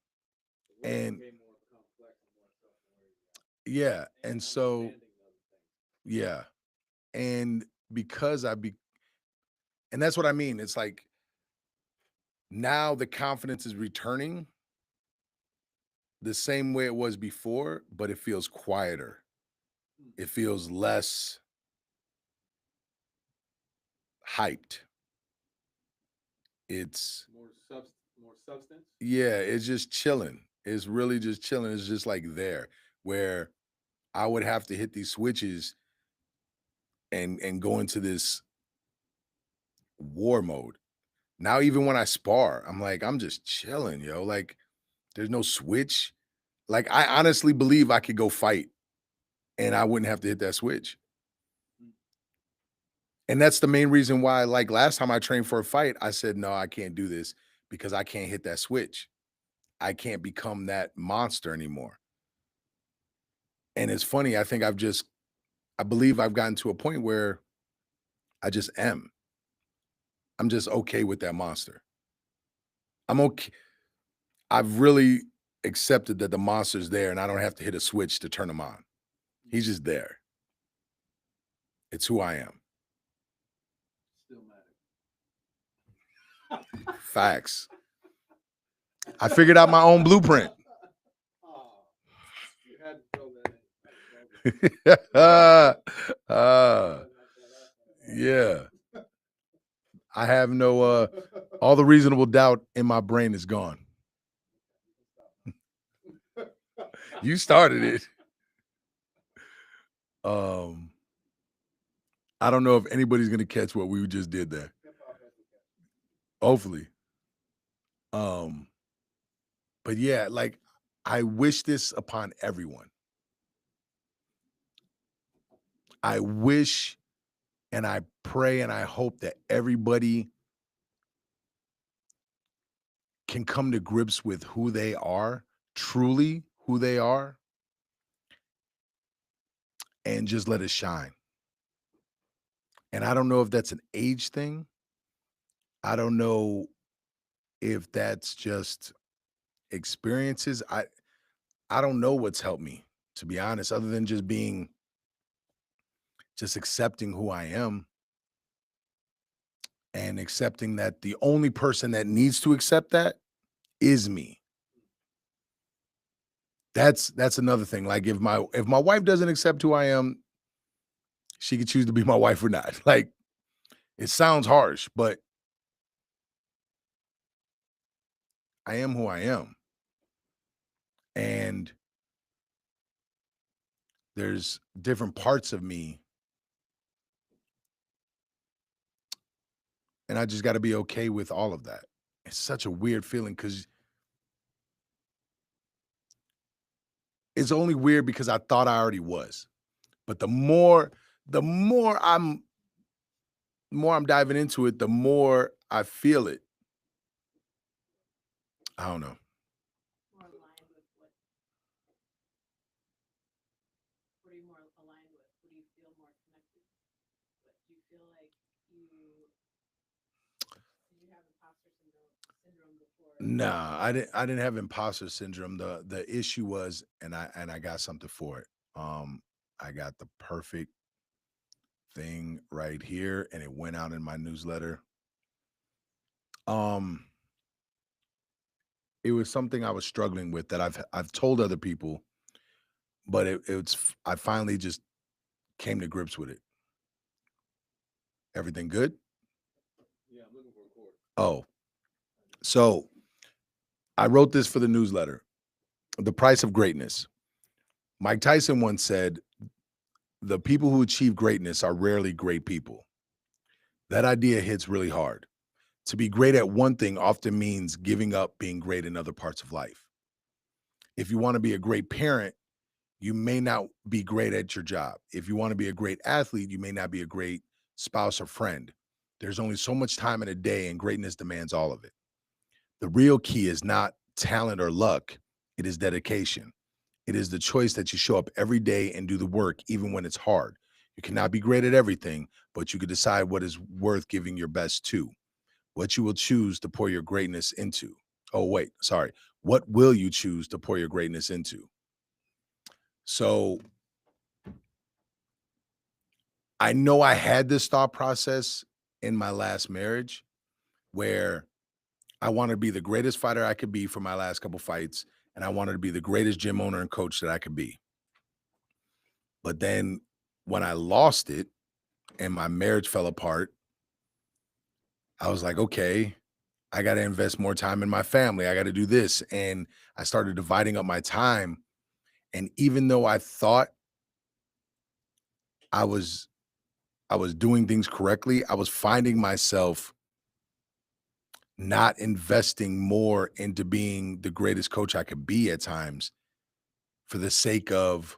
[SPEAKER 3] The world
[SPEAKER 1] And
[SPEAKER 3] became more complex and more self aware.
[SPEAKER 1] yeah.
[SPEAKER 3] And
[SPEAKER 1] And so
[SPEAKER 3] understanding of things.
[SPEAKER 1] yeah. And because and that's what I mean. It's like now the confidence is returning the same way it was before, but it feels quieter. It feels less hyped. It's
[SPEAKER 3] More substance.
[SPEAKER 1] yeah, it's just chilling. It's really just chilling. It's just like there where I would have to hit these switches and go into this war mode. Now, even when I spar, I'm like, I'm just chilling, yo. Like, there's no switch. Like, I honestly believe I could go fight and I wouldn't have to hit that switch. And that's the main reason why, like last time I trained for a fight, I said, no, I can't do this because I can't hit that switch. I can't become that monster anymore. And it's funny, I believe I've gotten to a point where I just am. I'm just okay with that monster. I'm okay. I've really accepted that the monster's there and I don't have to hit a switch to turn him on. He's just there. It's who I am.
[SPEAKER 3] Still matter.
[SPEAKER 1] Facts. I figured out my own blueprint.
[SPEAKER 3] Oh, you had to throw that in.
[SPEAKER 1] Yeah. I have no all the reasonable doubt in my brain is gone. You started it. I don't know if anybody's gonna catch what we just did there. Hopefully. But yeah, like I wish this upon everyone. I wish And I pray and I hope that everybody can come to grips with who they are, truly who they are, and just let it shine. And I don't know if that's an age thing. I don't know if that's just experiences. I don't know what's helped me, to be honest, other than just accepting who I am and accepting that the only person that needs to accept that is me. That's another thing. Like if my wife doesn't accept who I am, she could choose to be my wife or not. Like it sounds harsh, but I am who I am. And there's different parts of me, and I just got to be okay with all of that. It's such a weird feeling because it's only weird because I thought I already was. But the more I'm diving into it, the more I feel it. I don't know.
[SPEAKER 2] More aligned with what are you more aligned with? What do you feel more connected with? Do you feel like did you have imposter syndrome before?
[SPEAKER 1] Nah, I didn't have imposter syndrome. The issue was, and I got something for it. I got the perfect thing right here, and it went out in my newsletter. Um, it was something I was struggling with that I've told other people, but I finally just came to grips with it. Everything good?
[SPEAKER 3] Yeah, I'm looking for a chord.
[SPEAKER 1] Oh, so I wrote this for the newsletter. The price of greatness. Mike Tyson once said, "The people who achieve greatness are rarely great people." That idea hits really hard. To be great at one thing often means giving up being great in other parts of life. If you want to be a great parent, you may not be great at your job. If you want to be a great athlete, you may not be a great spouse or friend. There's only so much time in a day, and greatness demands all of it. The real key is not talent or luck, it is dedication. It is the choice that you show up every day and do the work, even when it's hard. You cannot be great at everything, but you can decide what is worth giving your best to, what you will choose to pour your greatness into. Oh, wait, sorry. What will you choose to pour your greatness into? So I know I had this thought process in my last marriage where I wanted to be the greatest fighter I could be for my last couple fights, and I wanted to be the greatest gym owner and coach that I could be. But then when I lost it and my marriage fell apart, I was like, okay, I got to invest more time in my family. I got to do this. And I started dividing up my time. And even though I thought I was I was doing things correctly, I was finding myself not investing more into being the greatest coach I could be at times for the sake of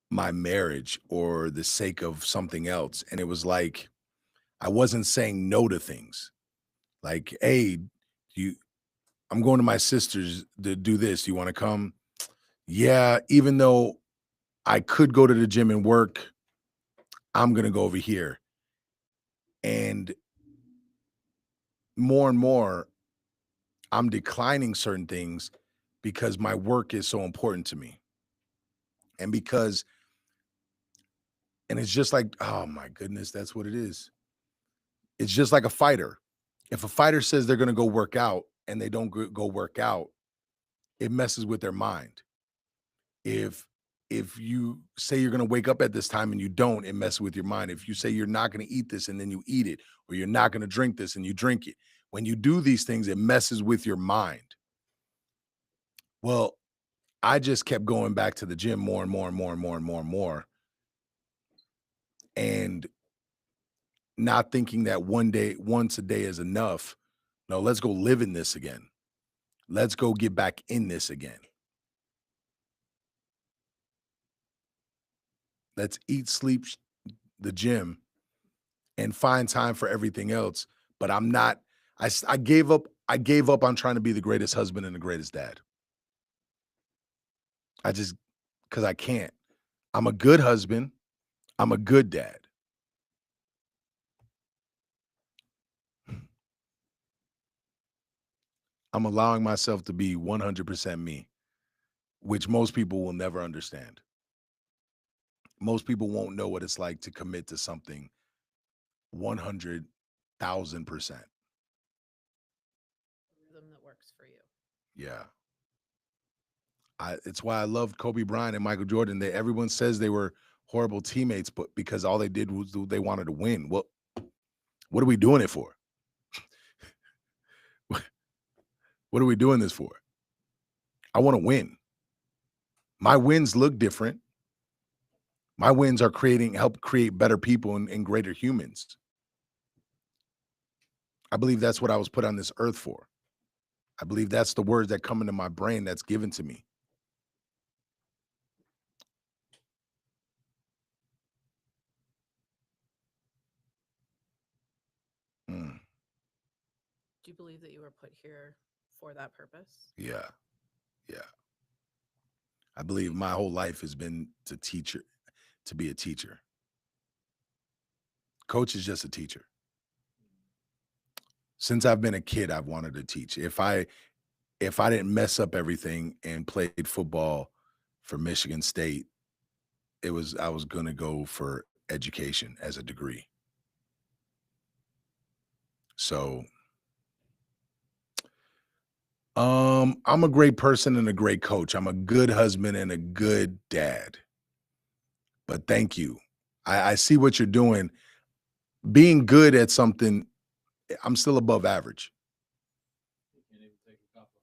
[SPEAKER 1] my marriage or the sake of something else. And it was like I wasn't saying no to things. Like, hey, you I'm going to my sister's to do this. You want to come? Yeah, even though I could go to the gym and work, I'm gonna go over here. And more and more, I'm declining certain things because my work is so important to me. And because, and it's just like, oh my goodness, that's what it is. It's just like a fighter. If a fighter says they're gonna go work out and they don't go work out, it messes with their mind. If you say you're going to wake up at this time and you don't, it messes with your mind. If you say you're not going to eat this and then you eat it, or you're not going to drink this and you drink it, when you do these things, it messes with your mind. Well, I just kept going back to the gym more and more and more and more and more and more, and not thinking that once a day is enough. No, let's go live in this again. Let's go get back in this again. Let's eat, sleep, the gym, and find time for everything else. But I'm not. I gave up. I gave up on trying to be the greatest husband and the greatest dad. I just because I can't. I'm a good husband. I'm a good dad. I'm allowing myself to be 100% me, which most people will never understand. Most people won't know what it's like to commit to something 100,000%.
[SPEAKER 2] Rhythm that works for you.
[SPEAKER 1] Yeah. It's why I love Kobe Bryant and Michael Jordan. Everyone says they were horrible teammates, but because all they did was they wanted to win. What are we doing it for? What are we doing this for? I want to win. My wins look different. My wins are help create better people and greater humans. I believe that's what I was put on this earth for. I believe that's the words that come into my brain that's given to me. Mm,
[SPEAKER 2] Do you believe that you were put here for that purpose?
[SPEAKER 1] yeah. Yeah. I believe my whole life has been to be a teacher. Coach is just a teacher. Since I've been a kid, I've wanted to teach. If I didn't mess up everything and played football for Michigan State, I was gonna go for education as a degree. So I'm a great person and a great coach. I'm a good husband and a good dad. But thank you. I see what you're doing. Being good at something, I'm still above average.
[SPEAKER 3] You can't even take a compliment.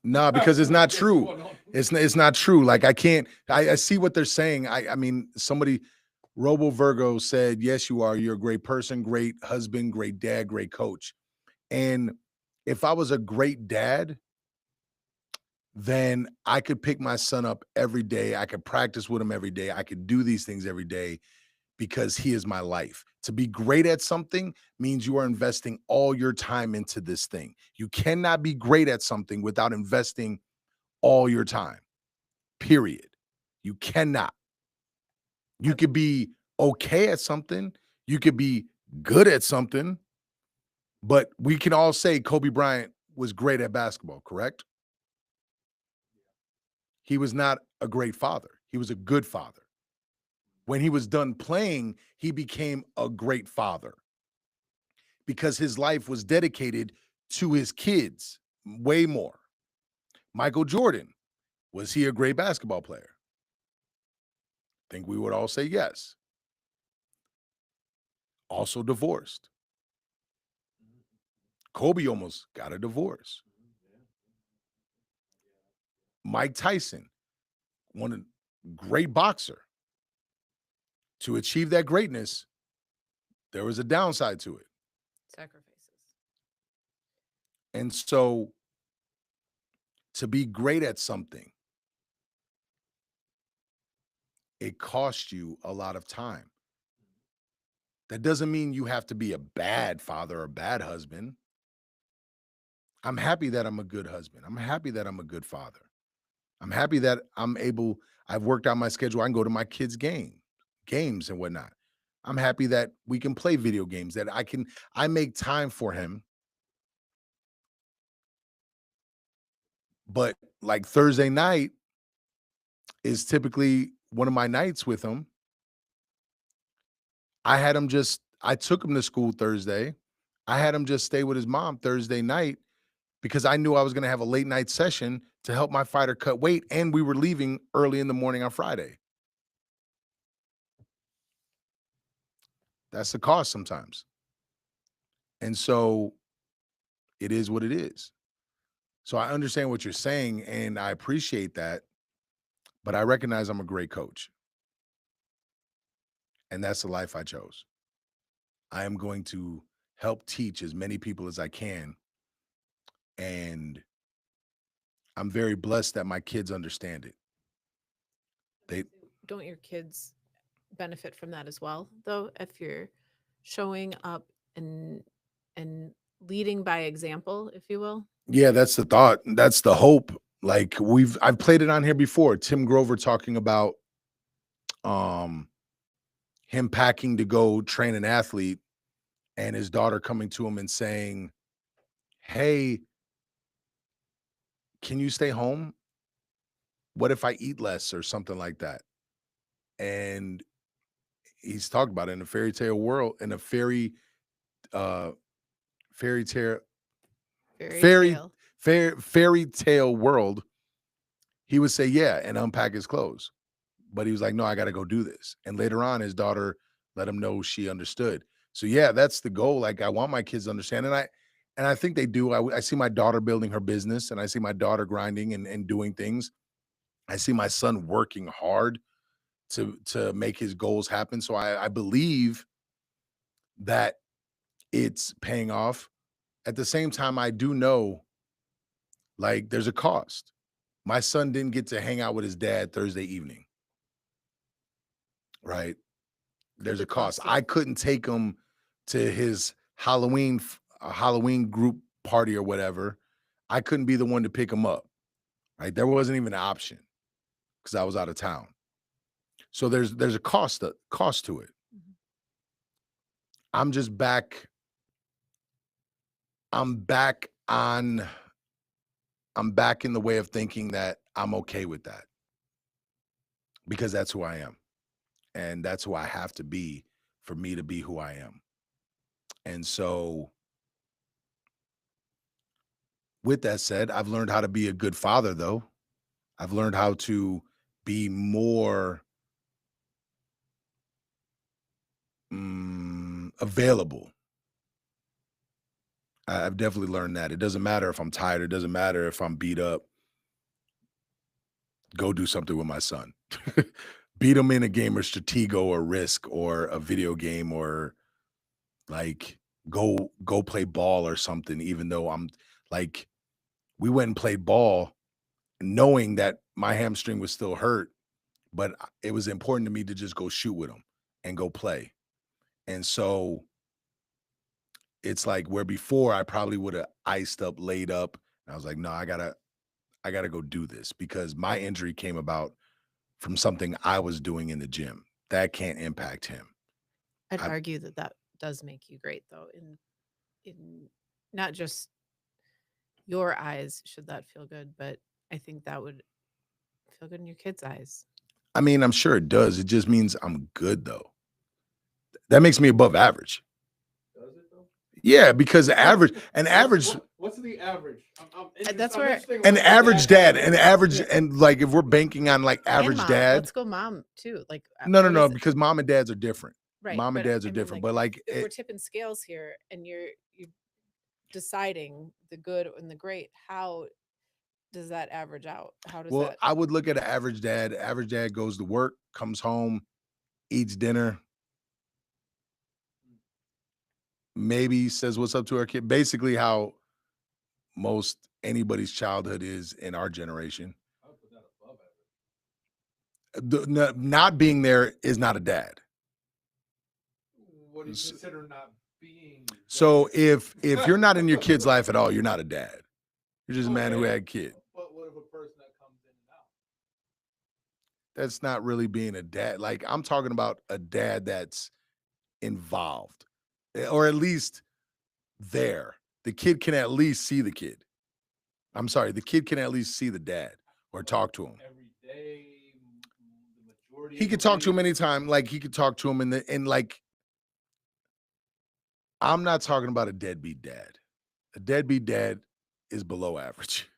[SPEAKER 1] Nah, because it's not
[SPEAKER 3] What's
[SPEAKER 1] true.
[SPEAKER 3] going on?
[SPEAKER 1] It's not true. Like I can't. I see what they're saying. I mean, somebody, Robo Virgo said, "Yes, you are. You're a great person, great husband, great dad, great coach." And if I was a great dad, then I could pick my son up every day. I could practice with him every day. I could do these things every day because he is my life. To be great at something means you are investing all your time into this thing. You cannot be great at something without investing all your time. Period. You cannot. You could be okay at something, you could be good at something, but we can all say Kobe Bryant was great at basketball, correct? He was not a great father. He was a good father. When he was done playing, he became a great father because his life was dedicated to his kids way more. Michael Jordan, was he a great basketball player? I think we would all say yes. Also divorced. Kobe almost got a divorce. Mike Tyson, great boxer. To achieve that greatness, there was a downside to it.
[SPEAKER 2] Sacrifices.
[SPEAKER 1] And so to be great at something, it costs you a lot of time. That doesn't mean you have to be a bad father or a bad husband. I'm happy that I'm a good husband. I'm happy that I'm a good father. I'm happy that I've worked out my schedule. I can go to my kids' games and whatnot. I'm happy that we can play video games, that I make time for him. But like Thursday night is typically one of my nights with him. I took him to school Thursday. I had him just stay with his mom Thursday night because I knew I was going to have a late night session to help my fighter cut weight. And we were leaving early in the morning on Friday. That's the cost sometimes. And so it is what it is. So I understand what you're saying and I appreciate that, but I recognize I'm a great coach. And that's the life I chose. I am going to help teach as many people as I can. And I'm very blessed that my kids understand it. They
[SPEAKER 2] Don't your kids benefit from that as well, though, if you're showing up and leading by example, if you will.
[SPEAKER 1] Yeah, that's the thought. That's the hope. Like I've played it on here before. Tim Grover talking about um him packing to go train an athlete and his daughter coming to him and saying, "Hey, can you stay home? What if I eat less or something like that?" And he's talked about it in a fairy tale world, in a uh fairy tale
[SPEAKER 2] Fairy
[SPEAKER 1] fairy
[SPEAKER 2] tale.
[SPEAKER 1] fairy tale world, he would say, "Yeah," and unpack his clothes. But he was like, "No, I got to go do this." And later on, his daughter let him know she understood. So yeah, that's the goal. Like I want my kids to understand, and I think they do. I see my daughter building her business, and I see my daughter grinding and doing things. I see my son working hard to make his goals happen. So I believe that it's paying off. At the same time, I do know like there's a cost. My son didn't get to hang out with his dad Thursday evening, right? There's
[SPEAKER 2] The
[SPEAKER 1] a cost.
[SPEAKER 2] cost
[SPEAKER 1] I
[SPEAKER 2] of
[SPEAKER 1] couldn't take him to his Halloween group party or whatever. I couldn't be the one to pick him up. Right? There wasn't even an option because I was out of town. So there's a cost to it.
[SPEAKER 2] Mhm.
[SPEAKER 1] I'm just back. I'm back on. I'm back in the way of thinking that I'm okay with that because that's who I am, and that's who I have to be for me to be who I am. And so with that said, I've learned how to be a good father, though. I've learned how to be more available. I've definitely learned that. It doesn't matter if I'm tired. It doesn't matter if I'm beat up. Go do something with my son. Beat him in a game of Stratego or Risk or a video game or like go play ball or something. Even though I'm like, we went and played ball knowing that my hamstring was still hurt, but it was important to me to just go shoot with him and go play. And so it's like where before I probably would have iced up, laid up. And I was like, no, I gotta go do this because my injury came about from something I was doing in the gym. That can't impact him.
[SPEAKER 2] I'd
[SPEAKER 1] I
[SPEAKER 2] argue that that does make you great, though, in not just your eyes, should that feel good, but I think that would feel good in your kids' eyes.
[SPEAKER 1] I mean, I'm sure it does. It just means I'm good though. That makes me above average.
[SPEAKER 3] Does it though?
[SPEAKER 1] Yeah, because an average
[SPEAKER 3] What's the average?
[SPEAKER 2] That's
[SPEAKER 3] I'm
[SPEAKER 2] where
[SPEAKER 3] interested in
[SPEAKER 1] an
[SPEAKER 3] what the
[SPEAKER 1] average dad, an average
[SPEAKER 3] Yeah.
[SPEAKER 1] and like if we're banking on like
[SPEAKER 2] and
[SPEAKER 1] average
[SPEAKER 2] mom.
[SPEAKER 1] dad,
[SPEAKER 2] Let's go mom too. Like
[SPEAKER 1] no,
[SPEAKER 2] what
[SPEAKER 1] no,
[SPEAKER 2] is it?
[SPEAKER 1] because mom and dads are different.
[SPEAKER 2] Right,
[SPEAKER 1] Mom and
[SPEAKER 2] but
[SPEAKER 1] dads are
[SPEAKER 2] I mean,
[SPEAKER 1] different.
[SPEAKER 2] like
[SPEAKER 1] But like
[SPEAKER 2] if we're tipping scales here and you're deciding the good and the great, how does that average out? How does
[SPEAKER 1] well,
[SPEAKER 2] that
[SPEAKER 1] I would look at an average dad. Average dad goes to work, comes home, eats dinner, maybe says what's up to our kid. Basically, how most anybody's childhood is in our generation.
[SPEAKER 3] I would put that above average.
[SPEAKER 1] Not being there is not a dad.
[SPEAKER 3] What do you
[SPEAKER 1] S-
[SPEAKER 3] consider not being?
[SPEAKER 1] So
[SPEAKER 3] there?
[SPEAKER 1] if you're not in your kid's life at all, you're not a dad. You're just a man who
[SPEAKER 3] Okay.
[SPEAKER 1] had a kid.
[SPEAKER 3] But what if a person that comes in and out?
[SPEAKER 1] That's not really being a dad. Like I'm talking about a dad that's involved, or at least there. The kid can at least see the kid. I'm sorry, the kid can at least see the dad or talk to him.
[SPEAKER 3] Every day, the majority.
[SPEAKER 1] He
[SPEAKER 3] of
[SPEAKER 1] could
[SPEAKER 3] the
[SPEAKER 1] talk to him
[SPEAKER 3] week?
[SPEAKER 1] anytime. Like he could talk to him in like I'm not talking about a deadbeat dad. A deadbeat dad is below average.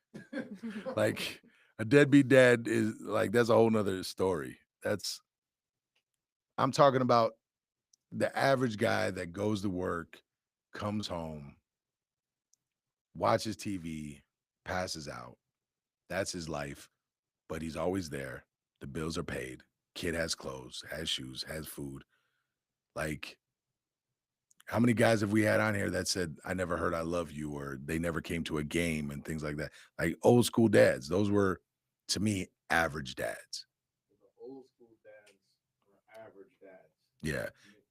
[SPEAKER 1] Like a deadbeat dad is like that's a whole nother story. I'm talking about the average guy that goes to work, comes home, watches TV, passes out. That's his life, but he's always there. The bills are paid. Kid has clothes, has shoes, has food. Like, how many guys have we had on here that said, I never heard I love you, or they never came to a game and things like that? Like old school dads. Those were, to me, average dads.
[SPEAKER 3] The old school dads or average
[SPEAKER 1] Yeah.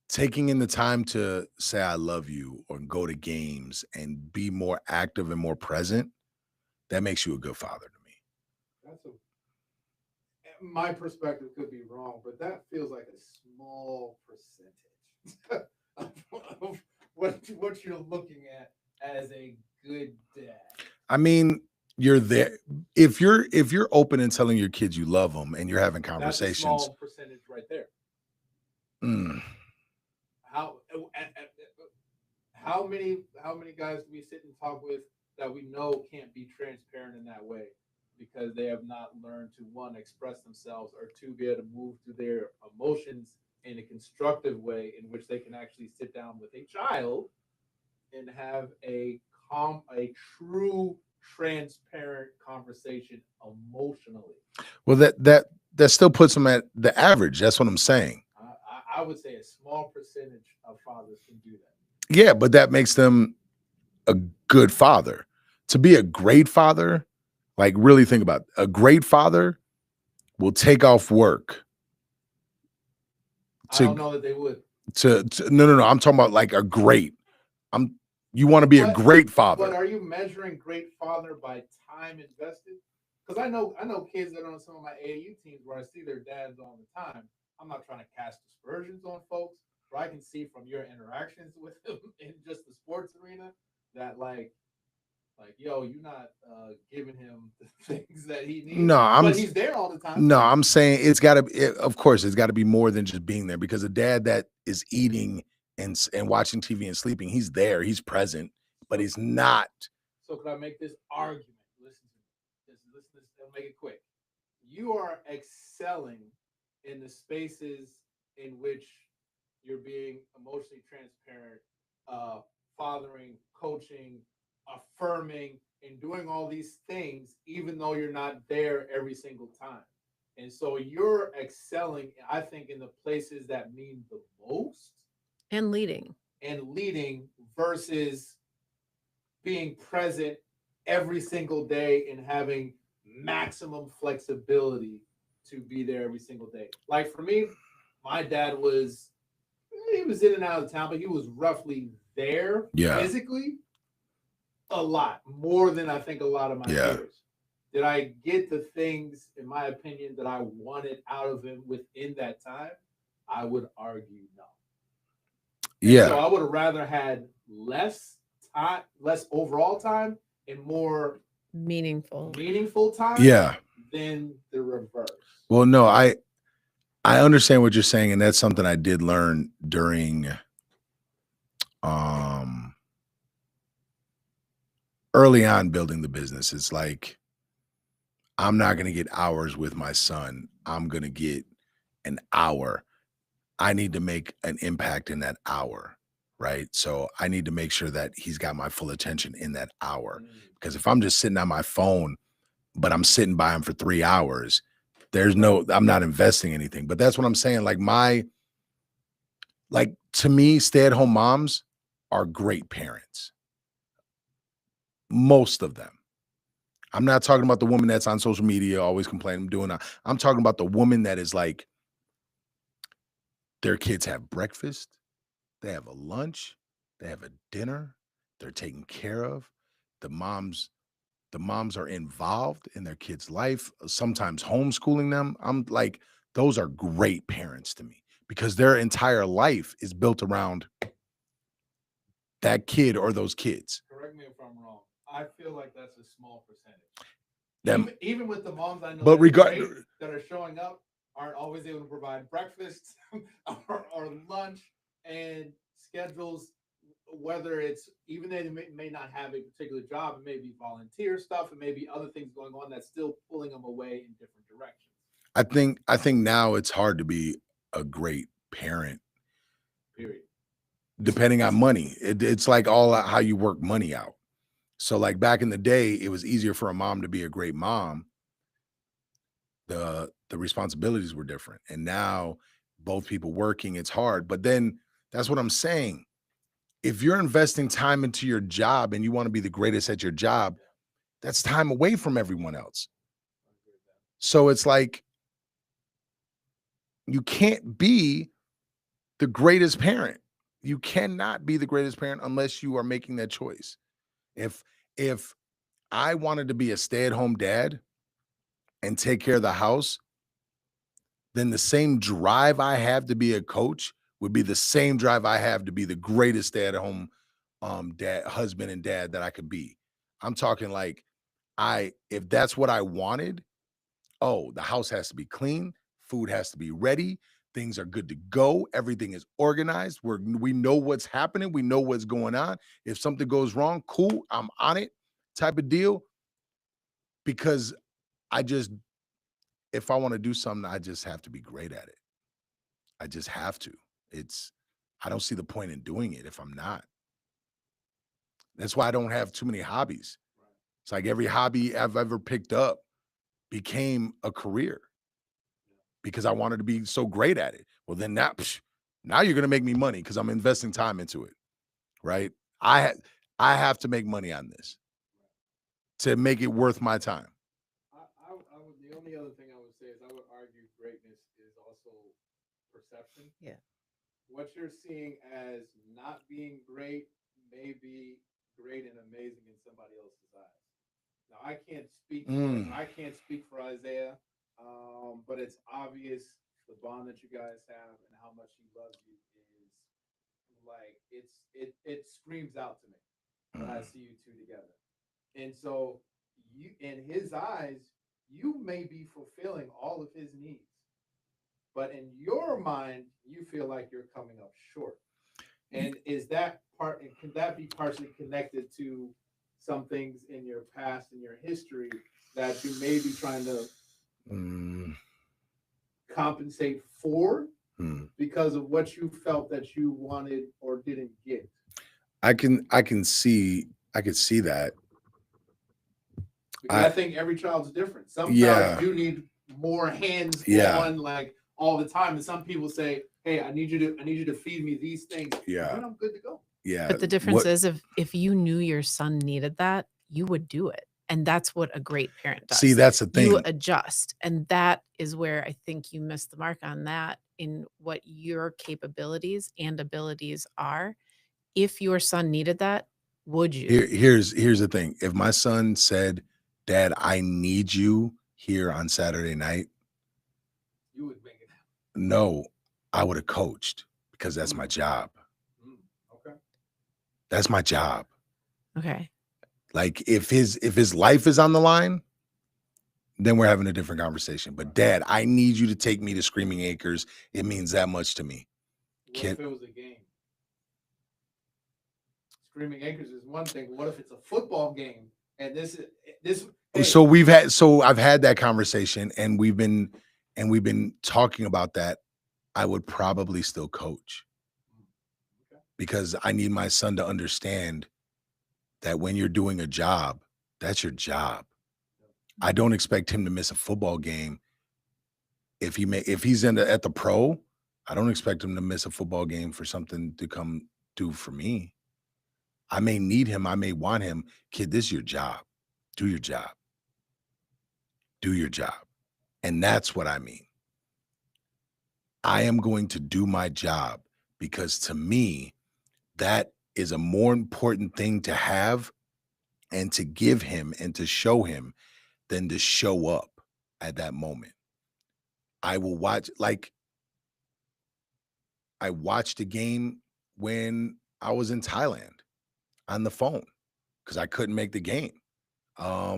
[SPEAKER 1] Taking in the time to say I love you or go to games and be more active and more present, that makes you a good father to me.
[SPEAKER 4] That's a my perspective could be wrong, but that feels like a small percentage of what you're looking at as a good dad.
[SPEAKER 1] I mean, you're there if you're open and telling your kids you love them and you're having
[SPEAKER 4] That's a
[SPEAKER 1] conversations.
[SPEAKER 4] small percentage right there.
[SPEAKER 1] Mm,
[SPEAKER 4] How how many guys do we sit and talk with that we know can't be transparent in that way because they have not learned to, one, express themselves, or two, be able to move through their emotions in a constructive way in which they can actually sit down with a child and have a true transparent conversation emotionally.
[SPEAKER 1] well, that still puts them at the average. That's what I'm saying.
[SPEAKER 4] I would say a small percentage of fathers can do that.
[SPEAKER 1] Yeah, but that makes them a good father. To be a great father, like really think about it. A great father will take off work
[SPEAKER 4] I don't
[SPEAKER 1] to
[SPEAKER 4] know that they would.
[SPEAKER 1] to no. I'm talking about like a great. I'm you want to be a
[SPEAKER 4] But-
[SPEAKER 1] great
[SPEAKER 4] But
[SPEAKER 1] father.
[SPEAKER 4] are you measuring great father by time invested? Because I know kids that are on some of my AAU teams where I see their dads all the time. I'm not trying to cast aspersions on folks, but I can see from your interactions with them in just the sports arena that like yo, you're not giving him the things that he needs.
[SPEAKER 1] No,
[SPEAKER 4] but he's there all the time.
[SPEAKER 1] No, I'm saying it's got to. Of course, it's got to be more than just being there. Because a dad that is eating and watching TV and sleeping, he's there, he's present, but he's not.
[SPEAKER 4] So could I make this argument? Listen to me. Listen, I'll make it quick. You are excelling in the spaces in which you're being emotionally transparent, fathering, coaching, affirming, and doing all these things, even though you're not there every single time. And so you're excelling, I think, in the places that mean the most
[SPEAKER 5] And leading.
[SPEAKER 4] and leading versus being present every single day and having maximum flexibility to be there every single day. Like for me, my dad he was in and out of town, but he was roughly there
[SPEAKER 1] Yeah.
[SPEAKER 4] physically a lot more than I think a lot of my
[SPEAKER 1] Yeah.
[SPEAKER 4] peers. Did I get the things, in my opinion, that I wanted out of him within that time? I would argue no. And
[SPEAKER 1] Yeah,
[SPEAKER 4] so I would have rather had less time, less overall time, and more
[SPEAKER 5] Meaningful.
[SPEAKER 4] meaningful time
[SPEAKER 1] yeah.
[SPEAKER 4] than the reverse.
[SPEAKER 1] Well, no, I understand what you're saying, and that's something I did learn during um early on building the business. It's like I'm not gonna get hours with my son. I'm gonna get an hour. I need to make an impact in that hour, right? So I need to make sure that he's got my full attention in that hour. Because if I'm just sitting on my phone, but I'm sitting by him for 3 hours, I'm not investing anything. But that's what I'm saying. Like to me, stay-at-home moms are great parents. Most of them. I'm not talking about the woman that's on social media always complaining, I'm doing that. I'm talking about the woman that is like, their kids have breakfast, they have a lunch, they have a dinner, they're taken care of. The moms are involved in their kids' life, sometimes homeschooling them. I'm like, those are great parents to me because their entire life is built around that kid or those kids.
[SPEAKER 4] Correct me if I'm wrong. I feel like that's a small percentage.
[SPEAKER 1] Them,
[SPEAKER 4] Even with the moms I know
[SPEAKER 1] But
[SPEAKER 4] that,
[SPEAKER 1] regard-
[SPEAKER 4] are great, that are showing up, aren't always able to provide breakfast or lunch and schedules, whether it's even they may not have a particular job, it may be volunteer stuff, it may be other things going on that's still pulling them away in different directions.
[SPEAKER 1] I think now it's hard to be a great parent
[SPEAKER 4] Period.
[SPEAKER 1] depending on money. It's like all how you work money out. So like back in the day, it was easier for a mom to be a great mom. The responsibilities were different. And now both people working, it's hard. But then that's what I'm saying. If you're investing time into your job and you want to be the greatest at your job, that's time away from everyone else.
[SPEAKER 4] I agree with that.
[SPEAKER 1] So it's like you can't be the greatest parent. You cannot be the greatest parent unless you are making that choice. If I wanted to be a stay-at-home dad and take care of the house, then the same drive I have to be a coach would be the same drive I have to be the greatest stay-at-home dad, husband and dad that I could be. I'm talking like if that's what I wanted, oh, the house has to be clean, food has to be ready, things are good to go, everything is organized. We know what's happening, we know what's going on. If something goes wrong, cool, I'm on it, type of deal. Because I just, if I want to do something, I just have to be great at it. I just have to. It's, I don't see the point in doing it if I'm not. That's why I don't have too many hobbies. It's like every hobby I've ever picked up became a career because I wanted to be so great at it. Well, then now you're going to make me money because I'm investing time into it, right? I have to make money on this to make it worth my time.
[SPEAKER 4] I would, the only other thing I would say is I would argue greatness is also perception.
[SPEAKER 5] Yeah.
[SPEAKER 4] What you're seeing as not being great may be great and amazing in somebody else's eyes. Now I can't speak for Isaiah, but it's obvious the bond that you guys have and how much he loves you is like it screams out to me when I see you two together. And so you, in his eyes, you may be fulfilling all of his needs, but in your mind, you feel like you're coming up short. And is that part? And can that be partially connected to some things in your past and your history that you may be trying to compensate for because of what you felt that you wanted or didn't get?
[SPEAKER 1] I could see that.
[SPEAKER 4] Because I think every child's different. Some
[SPEAKER 1] Yeah.
[SPEAKER 4] childs do need more hands
[SPEAKER 1] Yeah.
[SPEAKER 4] on, like all the time. And some people say, "Hey, I need you to feed me these things."
[SPEAKER 1] Yeah.
[SPEAKER 4] Then I'm good to go.
[SPEAKER 1] Yeah.
[SPEAKER 5] But the difference is if you knew your son needed that, you would do it. And that's what a great parent does.
[SPEAKER 1] See, that's the thing.
[SPEAKER 5] You adjust. And that is where I think you missed the mark on that in what your capabilities and abilities are. If your son needed that, would you?
[SPEAKER 1] Here's the thing. If my son said, "Dad, I need you here on Saturday night,"
[SPEAKER 4] You would make it happen.
[SPEAKER 1] no, I would have coached because that's my job.
[SPEAKER 4] Okay.
[SPEAKER 1] That's my job.
[SPEAKER 5] Okay.
[SPEAKER 1] Like if his life is on the line, then we're having a different conversation. But Dad, I need you to take me to Screaming Acres. It means that much to me.
[SPEAKER 4] What if it was a game? Screaming Acres is one thing. What if it's a football game? And this. Hey.
[SPEAKER 1] So I've had that conversation and we've been talking about that. I would probably still coach because I need my son to understand that when you're doing a job, that's your job. I don't expect him to miss a football game. If he's at the pro, I don't expect him to miss a football game for something to come do for me. I may need him. I may want him. Kid, this is your job. Do your job. Do your job. And that's what I mean. I am going to do my job because to me, that is a more important thing to have and to give him and to show him than to show up at that moment. I will watch, like, I watched a game when I was in Thailand on the phone because I couldn't make the game. I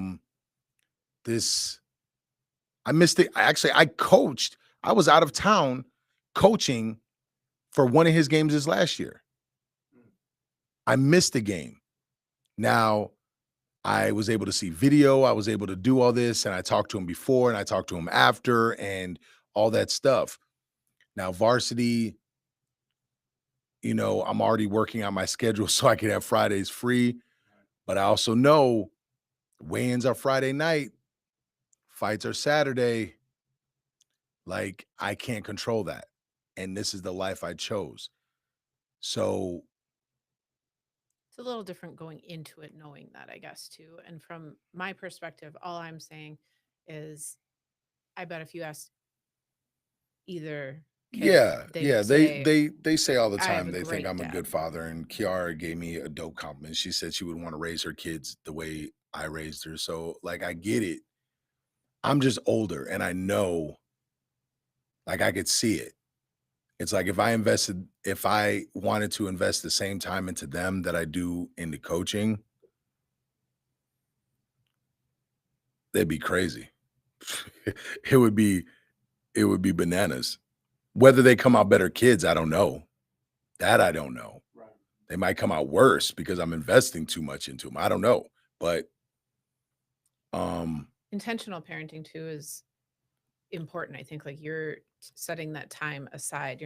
[SPEAKER 1] missed it. Actually, I coached. I was out of town coaching for one of his games this last year. I missed the game. Now, I was able to see video. I was able to do all this, and I talked to him before, and I talked to him after, and all that stuff. Now, varsity, I'm already working on my schedule so I can have Fridays free. But I also know weigh-ins are Friday night, fights are Saturday. Like, I can't control that. And this is the life I chose. So
[SPEAKER 5] It's a little different going into it, knowing that, I guess, too. And from my perspective, all I'm saying is I bet if you asked either
[SPEAKER 1] Yeah,
[SPEAKER 5] They
[SPEAKER 1] yeah.
[SPEAKER 5] say,
[SPEAKER 1] They say all the
[SPEAKER 5] "I have
[SPEAKER 1] time
[SPEAKER 5] a
[SPEAKER 1] they think
[SPEAKER 5] great
[SPEAKER 1] I'm a good
[SPEAKER 5] dad."
[SPEAKER 1] father. And Kiara gave me a dope compliment. She said she would want to raise her kids the way I raised her. So like I get it. I'm just older and I know, like I could see it. It's like if I wanted to invest the same time into them that I do into coaching, they'd be crazy. it would be it would be bananas. Whether they come out better kids, I don't know. That I don't know.
[SPEAKER 4] Right.
[SPEAKER 1] They might come out worse because I'm investing too much into them. I don't know. But
[SPEAKER 5] Intentional parenting too is important. I think like you're setting that time aside.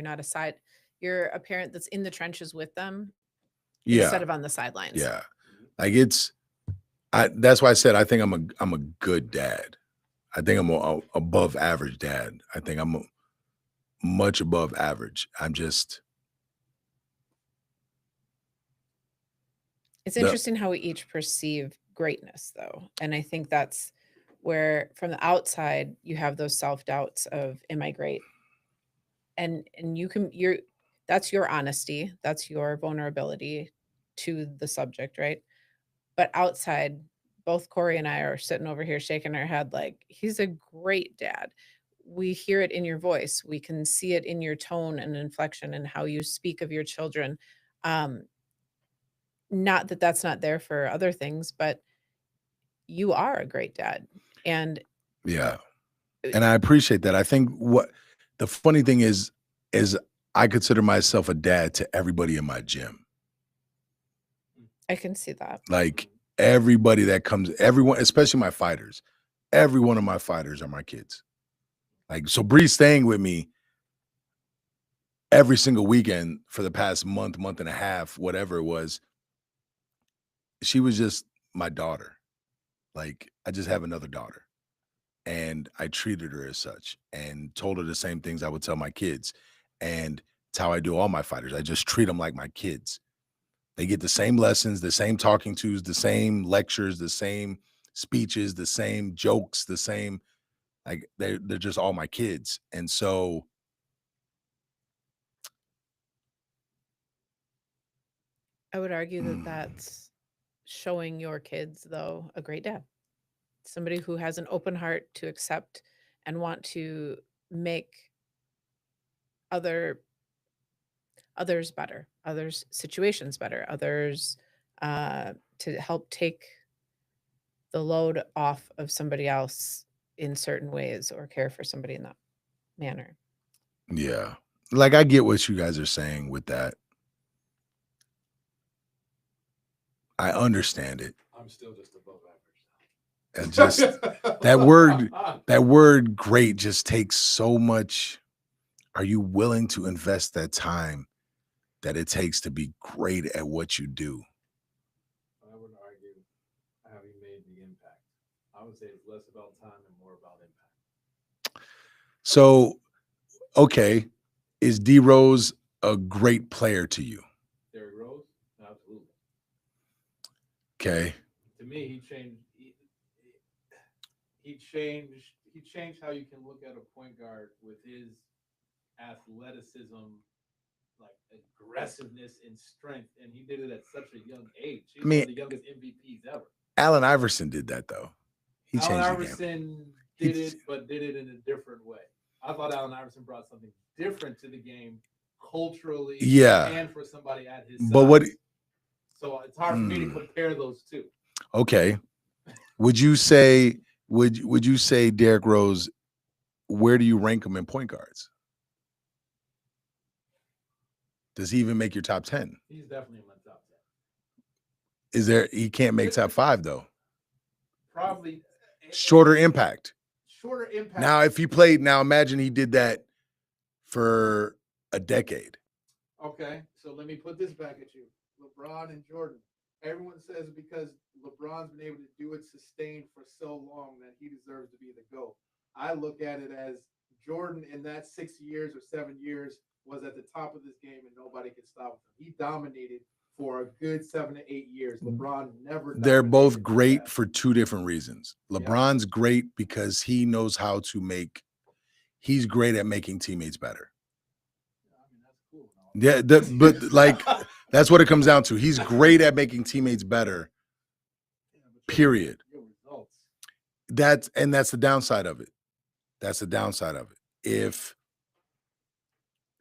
[SPEAKER 5] You're a parent that's in the trenches with them
[SPEAKER 1] yeah,
[SPEAKER 5] instead of on the sidelines.
[SPEAKER 1] yeah. Like that's why I said I think I'm a good dad. I think I'm a above average dad. I think I'm much above average. I'm just
[SPEAKER 5] It's
[SPEAKER 1] the
[SPEAKER 5] interesting how we each perceive greatness though. And I think that's where from the outside you have those self-doubts of am I great? And that's your honesty, that's your vulnerability to the subject, right? But outside, both Corey and I are sitting over here shaking our head like he's a great dad. We hear it in your voice. We can see it in your tone and inflection and how you speak of your children. Um, Not that that's not there for other things, but you are a great dad. And
[SPEAKER 1] yeah.
[SPEAKER 5] uh,
[SPEAKER 1] And I appreciate that. I think what the funny thing is I consider myself a dad to everybody in my gym.
[SPEAKER 5] I can see that.
[SPEAKER 1] Like everybody that comes, everyone, especially my fighters. Every one of my fighters are my kids. Like so Bree's staying with me every single weekend for the past month and a half, whatever it was. She was just my daughter. Like I just have another daughter. And I treated her as such and told her the same things I would tell my kids. And it's how I do all my fighters. I just treat them like my kids. They get the same lessons, the same talking tos, the same lectures, the same speeches, the same jokes, the same like they're just all my kids. And so
[SPEAKER 5] I would argue that
[SPEAKER 1] mm,
[SPEAKER 5] that's showing your kids, though, a great dad. Somebody who has an open heart to accept and want to make other others better, others situations better, others to help take the load off of somebody else in certain ways or care for somebody in that manner.
[SPEAKER 1] yeah. Like I get what you guys are saying with that. I understand it.
[SPEAKER 4] I'm still just above
[SPEAKER 1] And
[SPEAKER 4] average.
[SPEAKER 1] just that word great just takes so much. Are you willing to invest that time that it takes to be great at what you do?
[SPEAKER 4] I wouldn't argue having made the impact. I would say it's less about time and more about impact.
[SPEAKER 1] So, okay, is D Rose a great player to you?
[SPEAKER 4] Derrick Rose, absolutely.
[SPEAKER 1] Okay.
[SPEAKER 4] To me, he changed how you can look at a point guard with his athleticism, like aggressiveness and strength, and he did it at such a young age. He's
[SPEAKER 1] I
[SPEAKER 4] one
[SPEAKER 1] mean,
[SPEAKER 4] of the youngest MVPs ever.
[SPEAKER 1] Allen Iverson did that though. He
[SPEAKER 4] Allen
[SPEAKER 1] changed the game.
[SPEAKER 4] Iverson
[SPEAKER 1] He-
[SPEAKER 4] did it, but did it in a different way. I thought Allen Iverson brought something different to the game culturally,
[SPEAKER 1] Yeah.
[SPEAKER 4] and for somebody at his size.
[SPEAKER 1] But what
[SPEAKER 4] So it's hard for me to
[SPEAKER 1] Mm.
[SPEAKER 4] compare those two.
[SPEAKER 1] okay. Would you say would you say Derrick Rose, where do you rank him in point guards? Does he even make your top 10?
[SPEAKER 4] He's definitely in my top 10.
[SPEAKER 1] Is there he can't make top 5 though.
[SPEAKER 4] Probably
[SPEAKER 1] Shorter impact.
[SPEAKER 4] shorter impact.
[SPEAKER 1] Now, if he played, now imagine he did that for a decade.
[SPEAKER 4] Okay, so let me put this back at you. LeBron and Jordan. Everyone says because LeBron's been able to do it sustained for so long that he deserves to be the GOAT. I look at it as Jordan in that 6 years or 7 years was at the top of this game and nobody could stop him. He dominated for a good 7 to 8 years. LeBron never.
[SPEAKER 1] They're both
[SPEAKER 4] dominated like
[SPEAKER 1] great
[SPEAKER 4] that.
[SPEAKER 1] for two different reasons.
[SPEAKER 4] Yeah.
[SPEAKER 1] LeBron's great because he knows how to he's great at making teammates better. Yeah, but like that's what it comes down to. He's great at making teammates better.
[SPEAKER 4] Yeah, but
[SPEAKER 1] Period.
[SPEAKER 4] Your results.
[SPEAKER 1] That's the downside of it. That's the downside of it.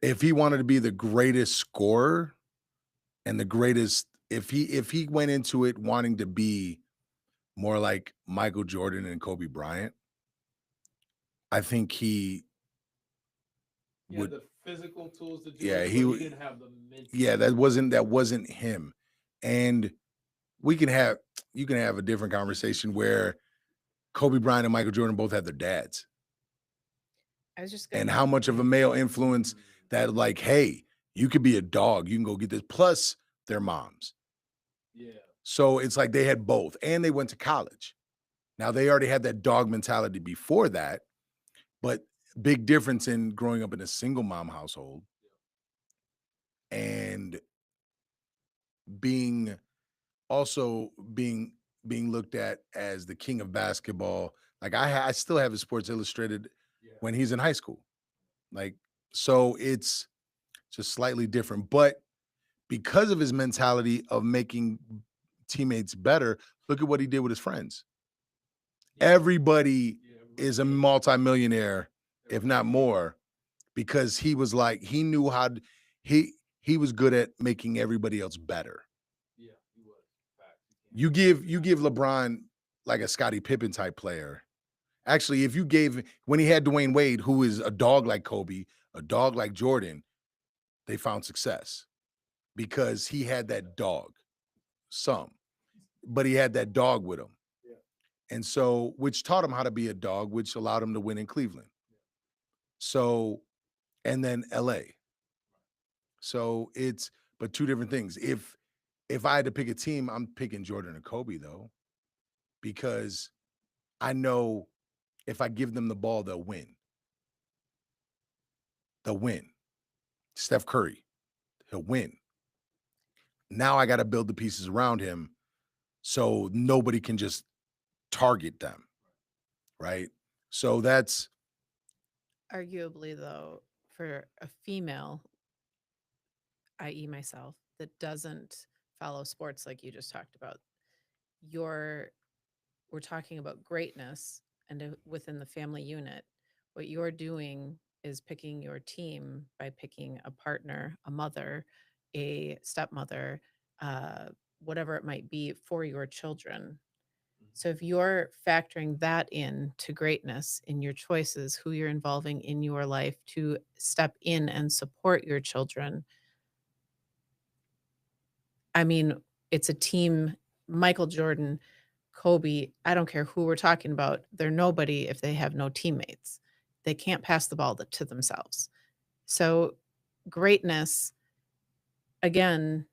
[SPEAKER 1] If he wanted to be the greatest scorer and the greatest, if he went into it wanting to be more like Michael Jordan and Kobe Bryant, I think he
[SPEAKER 4] He had
[SPEAKER 1] would.
[SPEAKER 4] the physical tools to do
[SPEAKER 1] Yeah,
[SPEAKER 4] it,
[SPEAKER 1] he
[SPEAKER 4] but
[SPEAKER 1] would.
[SPEAKER 4] he didn't have the mental.
[SPEAKER 1] Yeah, that wasn't him. And you can have a different conversation where Kobe Bryant and Michael Jordan both had their dads,
[SPEAKER 5] I was just
[SPEAKER 1] and
[SPEAKER 5] gonna
[SPEAKER 1] how much of a male influence that, like, hey, you could be a dog, you can go get this, plus their moms.
[SPEAKER 4] Yeah.
[SPEAKER 1] So it's like they had both, and they went to college. Now they already had that dog mentality before that, but big difference in growing up in a single mom household and being also being looked at as the king of basketball. Like I still have his Sports Illustrated
[SPEAKER 4] Yeah.
[SPEAKER 1] when he's in high school. Like, so it's just slightly different. But because of his mentality of making teammates better, look at what he did with his friends.
[SPEAKER 4] Yeah.
[SPEAKER 1] Everybody
[SPEAKER 4] Yeah,
[SPEAKER 1] is a multimillionaire, if not more, because he was like, he knew how he was good at making everybody else better.
[SPEAKER 4] Yeah, he was. Facts.
[SPEAKER 1] You give LeBron like a Scottie Pippen type player. Actually, if you gave, when he had Dwayne Wade, who is a dog like Kobe, a dog like Jordan, they found success because he had that dog. But he had that dog with him.
[SPEAKER 4] Yeah.
[SPEAKER 1] And so, which taught him how to be a dog, which allowed him to win in Cleveland. So, and then LA. So it's, but two different things. If I had to pick a team, I'm picking Jordan and Kobe though, because I know if I give them the ball, they'll win. They'll win. Steph Curry, he'll win. Now I got to build the pieces around him so nobody can just target them. Right. So that's,
[SPEAKER 5] arguably though, for a female, i.e. myself, that doesn't follow sports like you just talked about, we're talking about greatness and within the family unit, what you're doing is picking your team by picking a partner, a mother, a stepmother, uh, whatever it might be for your children. So if you're factoring that in to greatness in your choices, who you're involving in your life to step in and support your children, I mean, it's a team. Michael Jordan, Kobe, I don't care who we're talking about. They're nobody if they have no teammates. They can't pass the ball to themselves. So, greatness, again,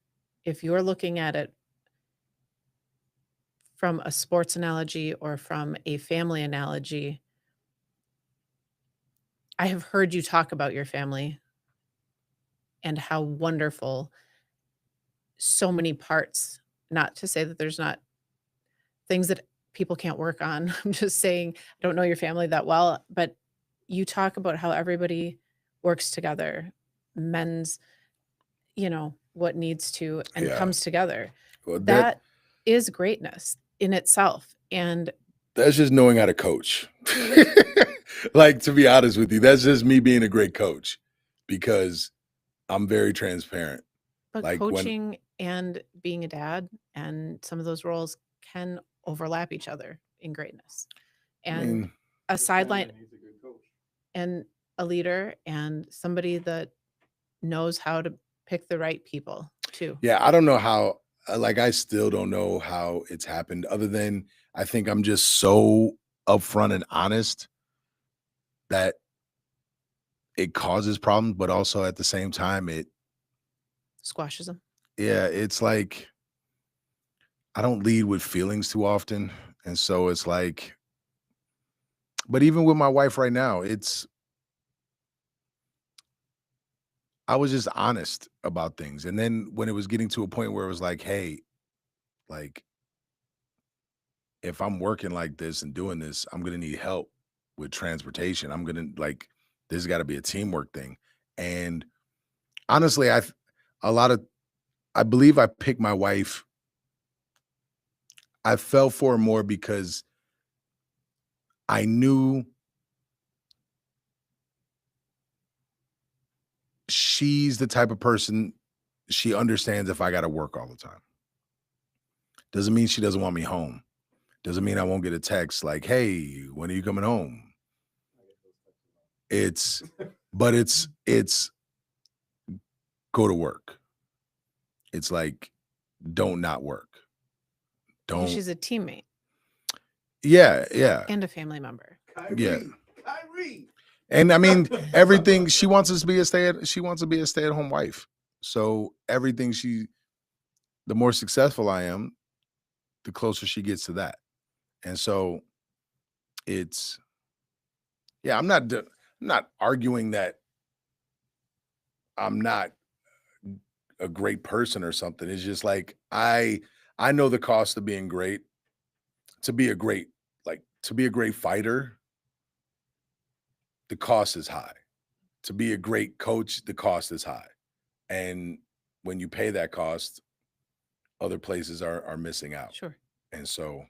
[SPEAKER 5] if you're looking at it from a sports analogy or from a family analogy, I have heard you talk about your family and how wonderful so many parts, not to say that there's not things that people can't work on. I'm just saying, I don't know your family that well, but you talk about how everybody works together, mends, what needs to and
[SPEAKER 1] yeah.
[SPEAKER 5] comes together.
[SPEAKER 1] Well,
[SPEAKER 5] That is greatness in itself. And
[SPEAKER 1] that's just knowing how to coach. Like, to be honest with you, that's just me being a great coach because I'm very transparent.
[SPEAKER 5] but
[SPEAKER 1] Like when,
[SPEAKER 5] coaching and being a dad and some of those roles can overlap each other in greatness.
[SPEAKER 1] I
[SPEAKER 5] And
[SPEAKER 1] mean,
[SPEAKER 5] a sideline
[SPEAKER 4] He's a good coach.
[SPEAKER 5] and a leader and somebody that knows how to pick the right people too.
[SPEAKER 1] yeah, I don't know how, like, I still don't know how it's happened other than I think I'm just so upfront and honest that it causes problems, but also at the same time,
[SPEAKER 5] Squashes them.
[SPEAKER 1] yeah, it's like I don't lead with feelings too often. And so it's like, but even with my wife right now, I was just honest about things. And then when it was getting to a point where it was like, hey, like, if I'm working like this and doing this, I'm going to need help with transportation. I'm going to, like, this has got to be a teamwork thing. And honestly, I believe I picked my wife. I fell for her more because I knew she's the type of person, she understands if I got to work all the time. Doesn't mean she doesn't want me home. Doesn't mean I won't get a text like, "Hey, when are you coming home?" But it's go to work. It's like, don't not work.
[SPEAKER 5] Because
[SPEAKER 1] Don't.
[SPEAKER 5] she's a teammate
[SPEAKER 1] Yeah.
[SPEAKER 5] and a family member.
[SPEAKER 4] Kyrie.
[SPEAKER 1] And I mean, everything she wants us to be she wants to be a stay-at-home wife. So everything the more successful I am, the closer she gets to that. And so I'm not arguing that I'm not a great person or something. It's just like I know the cost of being great. To be a great fighter, the cost is high. To be a great coach, the cost is high. And when you pay that cost, other places are missing out.
[SPEAKER 5] Sure.
[SPEAKER 1] And so,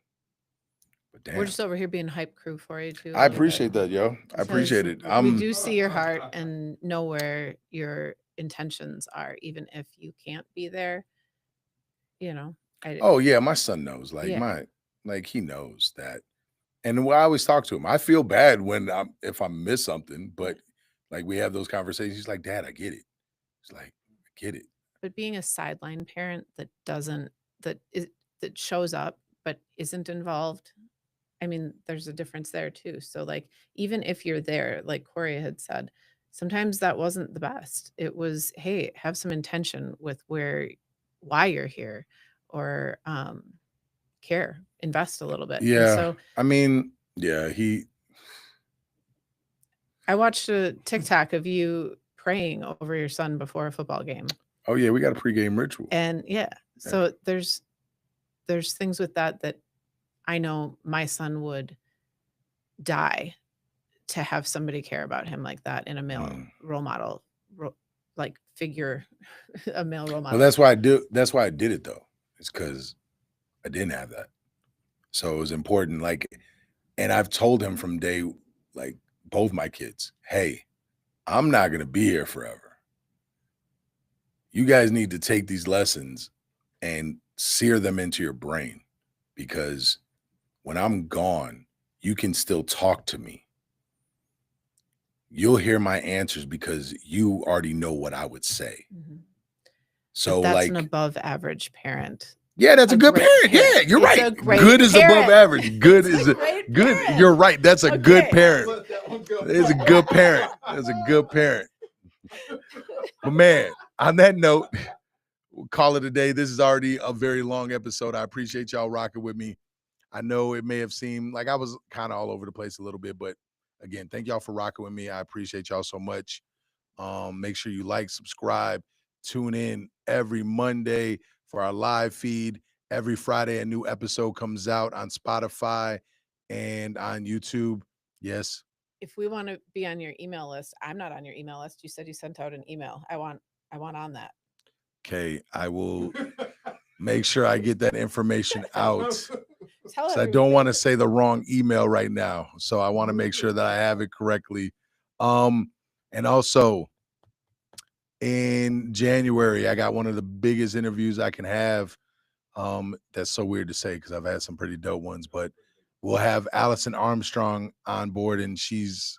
[SPEAKER 1] but damn,
[SPEAKER 5] We're just over here being hype crew for you too.
[SPEAKER 1] I appreciate that, yo. I appreciate it.
[SPEAKER 5] We do see your heart and know where your intentions are, even if you can't be there. You know,
[SPEAKER 1] Oh yeah, my son knows. Like
[SPEAKER 5] Yeah.
[SPEAKER 1] he knows that. And I always talk to him. I feel bad if I miss something, but like we have those conversations. He's like, "Dad, I get it." It's like, I get it.
[SPEAKER 5] but being a sideline parent that shows up but isn't involved, I mean, there's a difference there too. So like, even if you're there, like Corey had said, sometimes that wasn't the best. It was, hey, have some intention with why you're here, or care, invest a little bit. And
[SPEAKER 1] Yeah.
[SPEAKER 5] so
[SPEAKER 1] I mean, yeah,
[SPEAKER 5] I watched a TikTok of you praying over your son before a football game.
[SPEAKER 1] oh yeah, we got a pregame ritual.
[SPEAKER 5] And so there's things with that I know my son would die to have somebody care about him like that in a male role model, like figure, a male role model.
[SPEAKER 1] Well, that's why I did it though. It's because I didn't have that. So it was important. Like, and I've told him from day, like both my kids, hey, I'm not going to be here forever. You guys need to take these lessons and sear them into your brain, because when I'm gone, you can still talk to me. You'll hear my answers because you already know what I would say.
[SPEAKER 5] Mhm.
[SPEAKER 1] So
[SPEAKER 5] That's
[SPEAKER 1] like
[SPEAKER 5] an above average parent.
[SPEAKER 1] yeah, that's a good
[SPEAKER 5] great
[SPEAKER 1] parent.
[SPEAKER 5] parent.
[SPEAKER 1] Yeah, you're
[SPEAKER 5] It's a
[SPEAKER 1] right.
[SPEAKER 5] great
[SPEAKER 1] Good is above
[SPEAKER 5] parent.
[SPEAKER 1] average. Good
[SPEAKER 5] It's
[SPEAKER 1] is
[SPEAKER 5] a great
[SPEAKER 1] good.
[SPEAKER 5] parent.
[SPEAKER 1] You're right. That's a good
[SPEAKER 5] Okay.
[SPEAKER 1] parent.
[SPEAKER 4] Let that one go.
[SPEAKER 1] It's a good parent. That's a good parent. But man, on that note, we'll call it a day. This is already a very long episode. I appreciate y'all rocking with me. I know it may have seemed like I was kind of all over the place a little bit, but again, thank y'all for rocking with me. I appreciate y'all so much. Make sure you like, subscribe, tune in every Monday for our live feed. Every Friday, a new episode comes out on Spotify and on YouTube. Yes.
[SPEAKER 5] If we want to be on your email list, I'm not on your email list. You said you sent out an email. I want on that.
[SPEAKER 1] Okay. I will make sure I get that information out.
[SPEAKER 5] Tell
[SPEAKER 1] So I don't want to say the wrong email right now. So I want to make sure that I have it correctly. And also in January, I got one of the biggest interviews I can have. That's so weird to say because I've had some pretty dope ones, but we'll have Allison Armstrong on board, and she's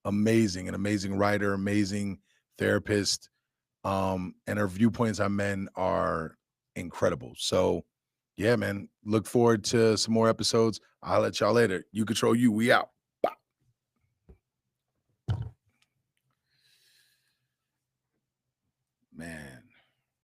[SPEAKER 1] amazing, an amazing writer, amazing therapist. And her viewpoints on men are incredible. So yeah, man, look forward to some more episodes. I'll let y'all later. You control you. We out.